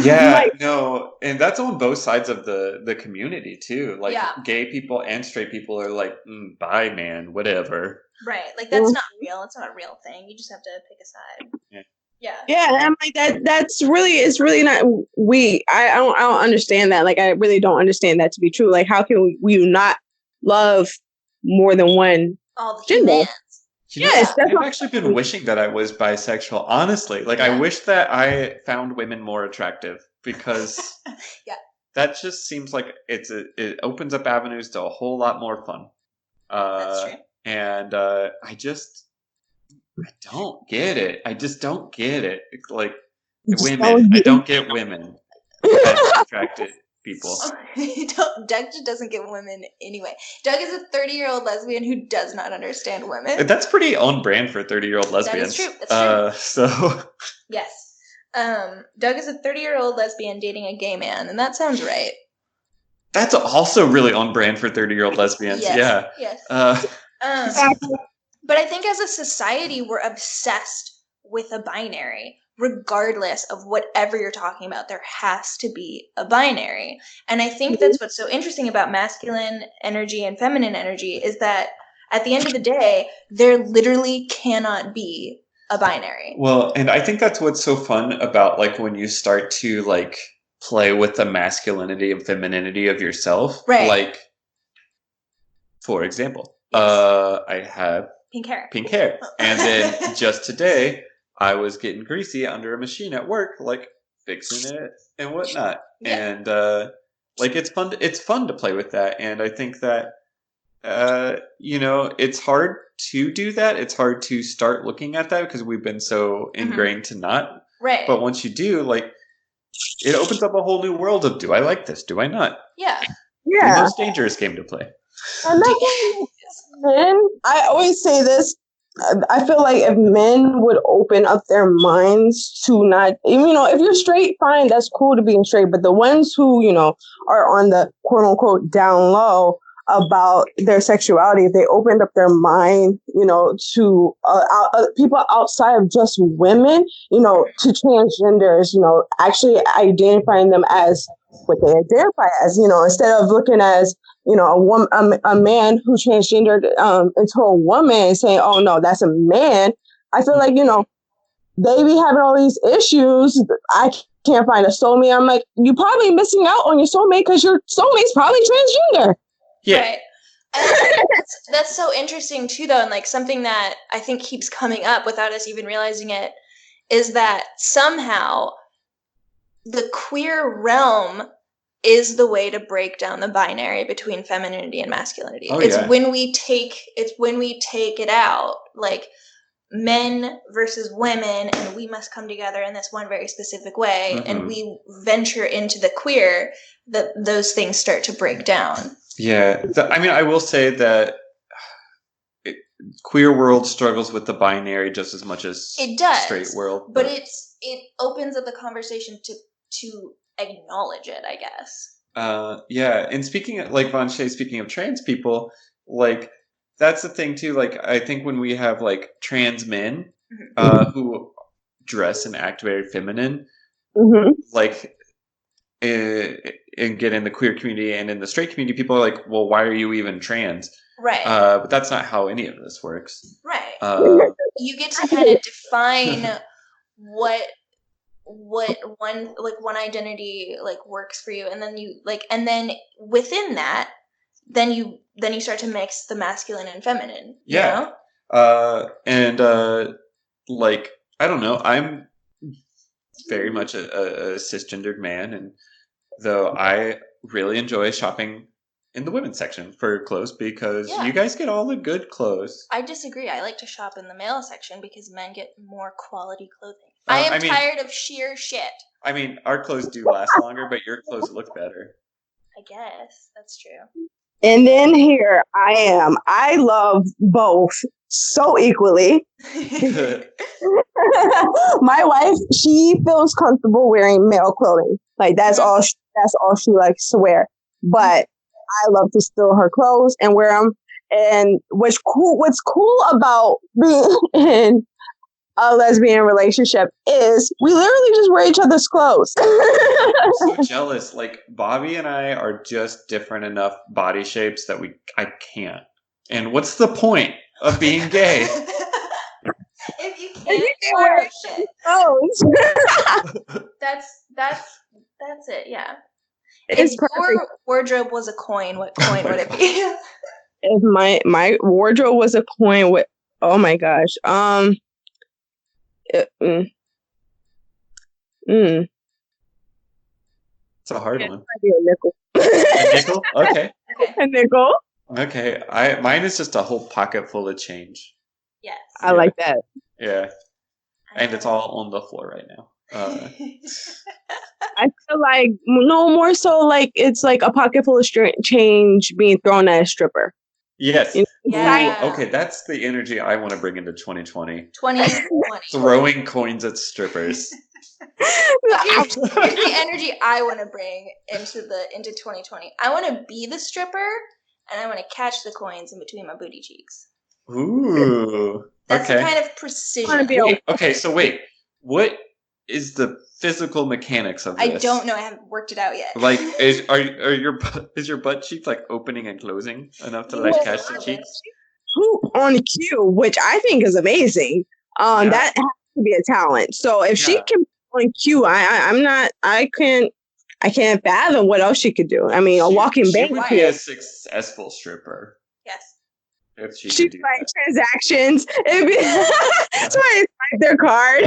Yeah, no, and that's on both sides of the community too. Like gay people and straight people are like, bye, man, whatever. Right, like that's not real. It's not a real thing. You just have to pick a side. Yeah. Yeah. Yeah, and I'm like that's really it's really not I don't understand that. Like I really don't understand that to be true. Like how can we not love more than one All the gender? humans. Yes, that's I've actually been wishing that I was bisexual. Honestly, like I wish that I found women more attractive because that just seems like it opens up avenues to a whole lot more fun. That's true. And I don't get it. I just don't get it. Like women, I don't get women as attracted people. Doug just doesn't get women anyway. Doug is a 30-year-old lesbian who does not understand women. That's pretty on brand for 30-year-old lesbians. That is true. That's true. So yes, Doug is a 30-year-old lesbian dating a gay man, and that sounds right. That's also really on brand for 30-year-old lesbians. Yes. Yeah. Yes. But I think as a society, we're obsessed with a binary. Regardless of whatever you're talking about, there has to be a binary. And I think that's what's so interesting about masculine energy and feminine energy is that at the end of the day, there literally cannot be a binary. Well, and I think that's what's so fun about like when you start to like play with the masculinity and femininity of yourself. Right. Like, for example, I have pink hair. And then just today, I was getting greasy under a machine at work, like fixing it and whatnot. Yeah. And like it's fun to play with that. And I think that it's hard to do that. It's hard to start looking at that because we've been so ingrained to not. Right. But once you do, like it opens up a whole new world of do I like this? Do I not? Yeah. Yeah. The most dangerous game to play. And men, I always say this. I feel like if men would open up their minds to not, if you're straight, fine, that's cool to being straight. But the ones who, are on the quote unquote down low about their sexuality, if they opened up their mind, to people outside of just women, to transgenders, actually identifying them as what they identify as, instead of looking as, a man who transgendered into a woman and saying, oh no, that's a man. I feel like, they be having all these issues. I can't find a soulmate. I'm like, you're probably missing out on your soulmate because your soulmate's probably transgender. Yeah. Right. And that's so interesting too, though. And like something that I think keeps coming up without us even realizing it is that somehow the queer realm is the way to break down the binary between femininity and masculinity. It's when we take it out, like men versus women, and we must come together in this one very specific way, and we venture into the queer, that those things start to break down. Yeah. I will say that queer world struggles with the binary just as much as it does, straight world. But it opens up the conversation to acknowledge it, I guess. Yeah. And speaking of trans people, like that's the thing too. Like I think when we have like trans men who dress and act very feminine, like and get in the queer community and in the straight community, people are like, well, why are you even trans? Right. But that's not how any of this works. Right. You get to kind of define what one identity like works for you, and then and then within that, then you start to mix the masculine and feminine. Yeah. And like I don't know, I'm very much a cisgendered man, and though I really enjoy shopping in the women's section for clothes because you guys get all the good clothes. I disagree. I like to shop in the male section because men get more quality clothing. I am tired of sheer shit. I mean, our clothes do last longer, but your clothes look better. I guess. That's true. And then here I am. I love both so equally. My wife, she feels comfortable wearing male clothing. Like that's all she likes to wear. But I love to steal her clothes and wear them. And what's cool about being in a lesbian relationship is we literally just wear each other's clothes. I'm so jealous. Like Bobby and I are just different enough body shapes that I can't. And what's the point of being gay? If you can't can't wear wear shit. clothes. That's it. Yeah. It's If perfect. your wardrobe was a coin, what coin would it be? If my wardrobe was a coin, with oh my gosh, it, It's a hard it one. might be a nickel. A nickel? Okay. Okay. A nickel. Okay. Mine is just a whole pocket full of change. Yes. I like that. Yeah. And it's all on the floor right now. I feel like no more so like it's like a pocket full of change being thrown at a stripper. Yes. Yeah. Ooh, okay, that's the energy I want to bring into 2020. 2020. Throwing coins at strippers. Here's the energy I want to bring into 2020. I want to be the stripper, and I want to catch the coins in between my booty cheeks. Ooh. That's okay. the kind of precision. Wait. What is the physical mechanics of this? I don't know. I haven't worked it out yet. Like, is your butt cheeks like opening and closing enough to like catch the cheeks? Poop on cue, which I think is amazing. That has to be a talent. So if she can on cue, I can't fathom what else she could do. I mean, a walking bank. She would be a successful stripper. Yes. If she She's could do like that. transactions. Somebody swipe their card.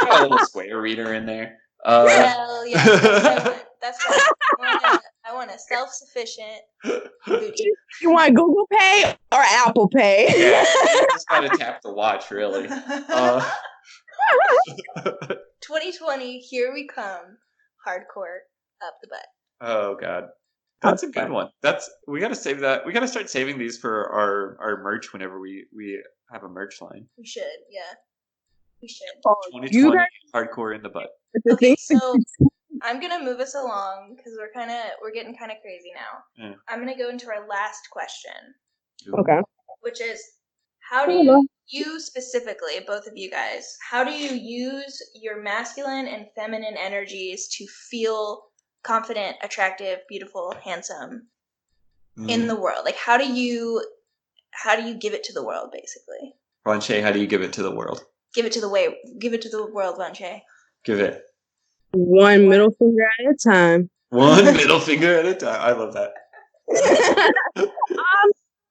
Got a little square reader in there. Well, yeah, that's what I want a self-sufficient booty. You want Google Pay or Apple Pay? Yeah, you just gotta tap the watch, really. 2020, here we come. Hardcore up the butt. Oh God, that's a good one. We gotta save that. We gotta start saving these for our merch whenever we have a merch line. We should, yeah. We should. 2020 hardcore in the butt. Okay, so I'm gonna move us along because we're getting kind of crazy now. Yeah. I'm gonna go into our last question. Ooh. Okay. Which is, how do you specifically, both of you guys, how do you use your masculine and feminine energies to feel confident, attractive, beautiful, handsome in the world? Like, how do you give it to the world, basically? Vonche, how do you give it to the world? Give it to the world, Vonche. Give it. One middle finger at a time. One middle finger at a time. I love that.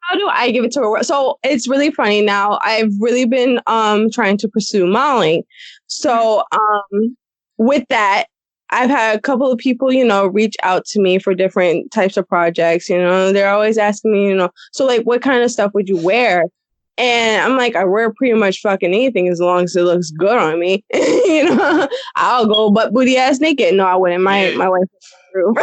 How do I give it to the world? So it's really funny now. I've really been trying to pursue modeling. So with that, I've had a couple of people, reach out to me for different types of projects. They're always asking me, so like, what kind of stuff would you wear? And I'm like, I wear pretty much fucking anything as long as it looks good on me. I'll go butt booty ass naked. No, I wouldn't. My wife would approve.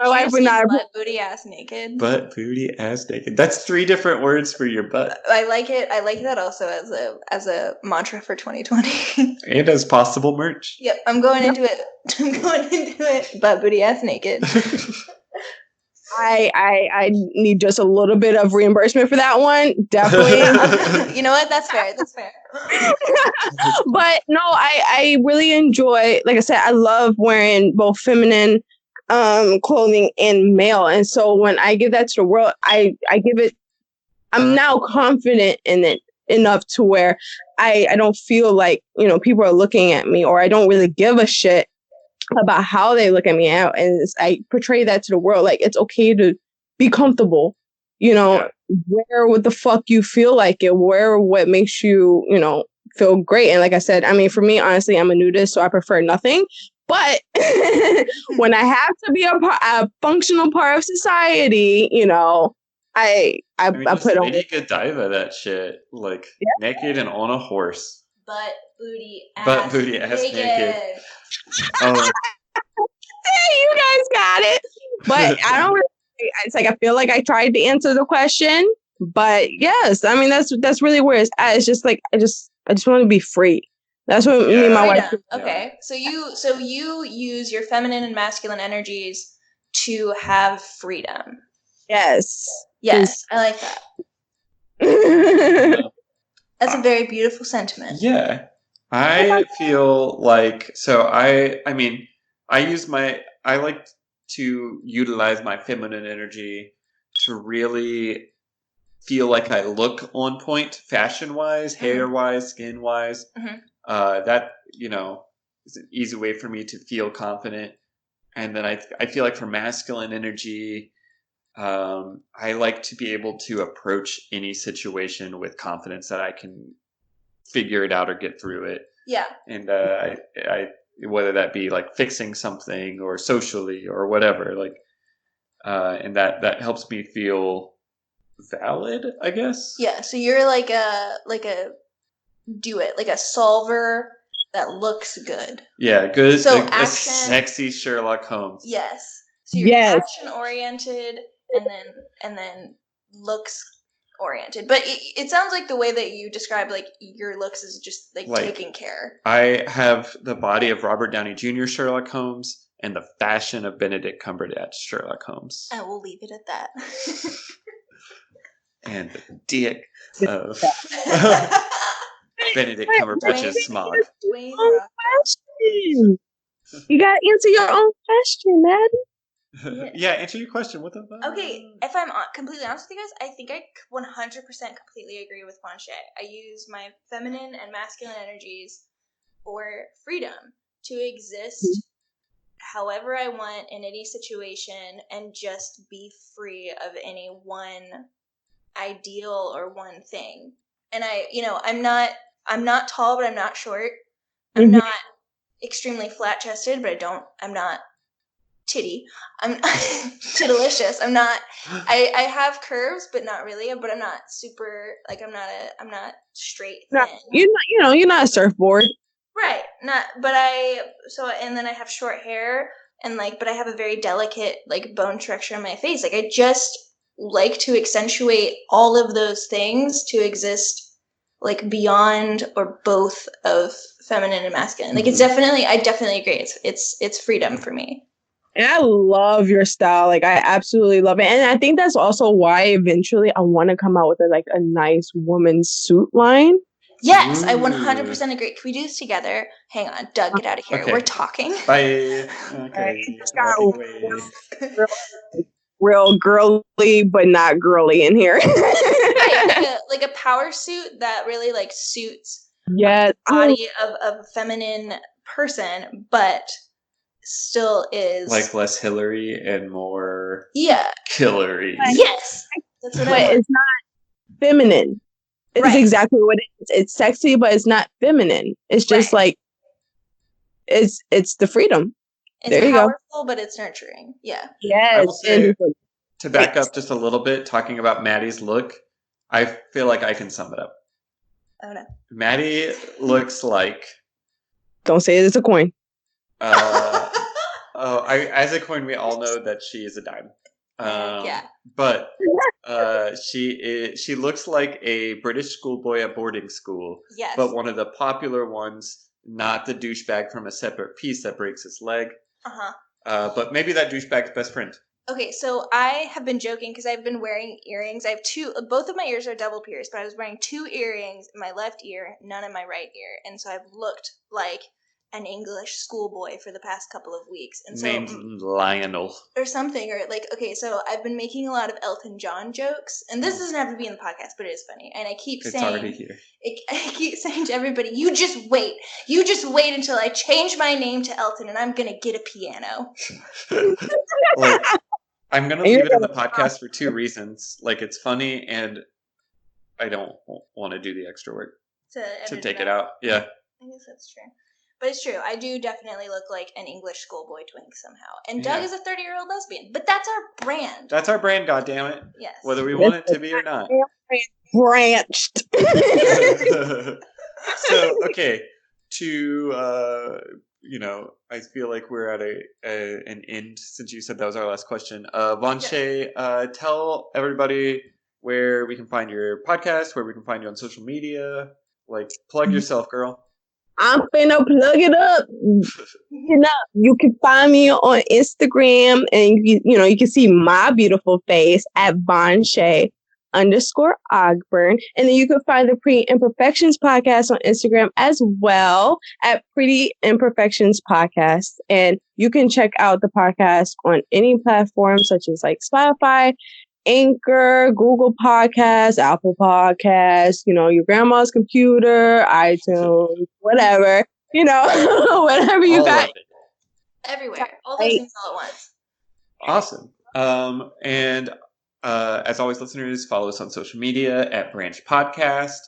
My wife would not approve. Butt booty ass naked. Butt booty ass naked. That's 3 different words for your butt. I like it. I like that also as a mantra for 2020. And as possible merch. Yep, I'm going into it. Butt booty ass naked. I need just a little bit of reimbursement for that one. Definitely. You know what? That's fair. But no, I really enjoy, like I said, I love wearing both feminine clothing and male. And so when I give that to the world, I give it, I'm now confident in it enough to where I don't feel like, people are looking at me, or I don't really give a shit about how they look at me out. And I portray that to the world. Like, it's okay to be comfortable, wear what the fuck you feel like it, wear what makes you, feel great. And like I said, I mean, for me, honestly, I'm a nudist, so I prefer nothing. But when I have to be a functional part of society, I put on Lady Godiva that shit, like naked and on a horse. Butt booty ass naked. Oh. You guys got it. But I don't really, it's like, I feel like I tried to answer the question, but yes, I mean, that's really where it's at. It's just like, I just want to be free. That's what me and my wife. Okay. So you use your feminine and masculine energies to have freedom. Yes. I like that. That's a very beautiful sentiment. Yeah. I feel like, I like to utilize my feminine energy to really feel like I look on point fashion-wise, hair-wise, skin-wise. That, is an easy way for me to feel confident. And then I feel like for masculine energy, I like to be able to approach any situation with confidence that I can figure it out or get through it. Yeah. And I whether that be like fixing something or socially or whatever, like, and that helps me feel valid, I guess. Yeah. So you're like a solver that looks good. Yeah, good. So a sexy Sherlock Holmes. Yes. So you're action oriented and then looks oriented. But it sounds like the way that you describe like your looks is just like taking care. I have the body of Robert Downey Jr. Sherlock Holmes and the fashion of Benedict Cumberbatch Sherlock Holmes. I will leave it at that. And the dick of Benedict Cumberbatch's smog. You gotta answer your own question, Maddie. Yeah, answer your question. What the fuck? Okay, if I'm completely honest with you guys, I think I 100% completely agree with Vonche. I use my feminine and masculine energies for freedom to exist however I want in any situation and just be free of any one ideal or one thing. And I'm not tall, but I'm not short. I'm not extremely flat-chested, but I'm not titty. I'm tiddalicious. I'm not. I have curves, but not really. But I'm not super. Like I'm not straight. Thin. You're not a surfboard. Right. Not. But and then I have short hair and but I have a very delicate bone structure in my face. Like I just like to accentuate all of those things to exist beyond or both of feminine and masculine. Like it's definitely. I definitely agree. It's freedom for me. And I love your style. Like I absolutely love it. And I think that's also why eventually I want to come out with a nice woman's suit line. Yes, I 100% agree. Can we do this together? Hang on, Doug, get out of here. Okay. We're talking. Bye. Okay. Real girly, but not girly in here. Right, like a power suit that really suits the body of a feminine person, but still is less Hillary and more Killery. Yes, that's what I want. It's not feminine. It's exactly what it is. It's sexy, but it's not feminine. It's just it's the freedom. It's there you powerful, go. But it's nurturing. Yeah. Yes. I will say, to back up just a little bit, talking about Maddie's look, I feel like I can sum it up. Oh no. Maddie looks like. Don't say it's a coin. As a coin, we all know that she is a dime. But she looks like a British schoolboy at boarding school. Yes. But one of the popular ones, not the douchebag from A Separate Piece that breaks his leg. But maybe that douchebag's best friend. Okay, so I have been joking because I've been wearing earrings. I have both of my ears are double pierced, but I was wearing 2 earrings in my left ear, none in my right ear. And so I've looked like an English schoolboy for the past couple of weeks. And so, named Lionel. Or something. Or okay, so I've been making a lot of Elton John jokes. And this doesn't have to be in the podcast, but it is funny. And I keep saying... It's already here. I keep saying to everybody, you just wait. You just wait until I change my name to Elton and I'm going to get a piano. I'm going to leave it in the podcast for 2 reasons. It's funny and I don't want to do the extra work to take it out. Yeah. I guess that's true. But it's true. I do definitely look like an English schoolboy twink somehow. And Doug is a 30-year-old lesbian. But that's our brand. That's our brand, goddammit. Yes. Whether we want it to be or not. Branched. So, okay. I feel like we're at an end since you said that was our last question. Vonche, tell everybody where we can find your podcast, where we can find you on social media. Plug yourself, girl. I'm finna plug it up. You can find me on Instagram and you can see my beautiful face at Vonche _Ogburn. And then you can find the Pretty Imperfections podcast on Instagram as well at Pretty Imperfections Podcast. And you can check out the podcast on any platform such as Spotify, Anchor, Google Podcasts, Apple Podcasts, your grandma's computer, iTunes, whatever, whatever you All got. of it. Everywhere. All those things all at once. Awesome. And as always, listeners, follow us on social media at Branch Podcast.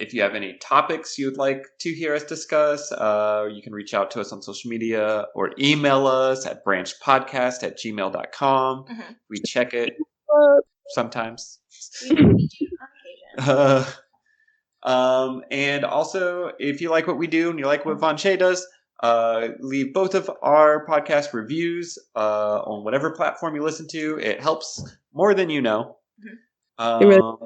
If you have any topics you'd like to hear us discuss, you can reach out to us on social media or email us at branchpodcast@gmail.com. Mm-hmm. We check it sometimes. We do on occasion. And also, if you like what we do and you like what Vonche does, leave both of our podcast reviews on whatever platform you listen to. It helps more than you know. Mm-hmm.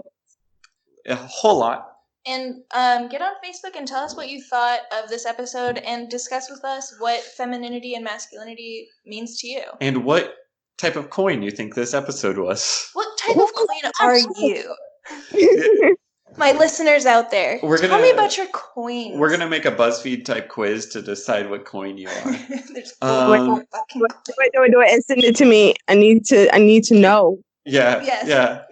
A whole lot. And get on Facebook and tell us what you thought of this episode and discuss with us what femininity and masculinity means to you. And what type of coin you think this episode was. What type of coin are you? My listeners out there, tell me about your coins. We're going to make a BuzzFeed type quiz to decide what coin you are. There's fucking do it and send it to me. I need to know. Yeah. Yes. Yeah.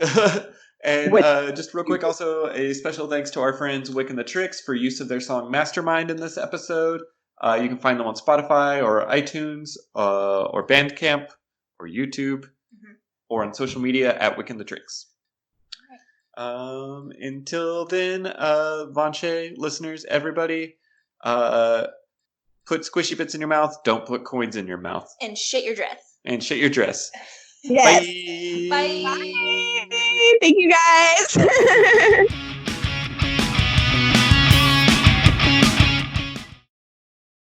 And just real quick, also a special thanks to our friends Wick and the Tricks for use of their song Mastermind in this episode. You can find them on Spotify or iTunes or Bandcamp or YouTube or on social media at Wick and the Tricks. Until then, Vonche, listeners, everybody, put squishy bits in your mouth. Don't put coins in your mouth. And shit your dress. Yes. Bye. Bye. Bye. Thank you guys.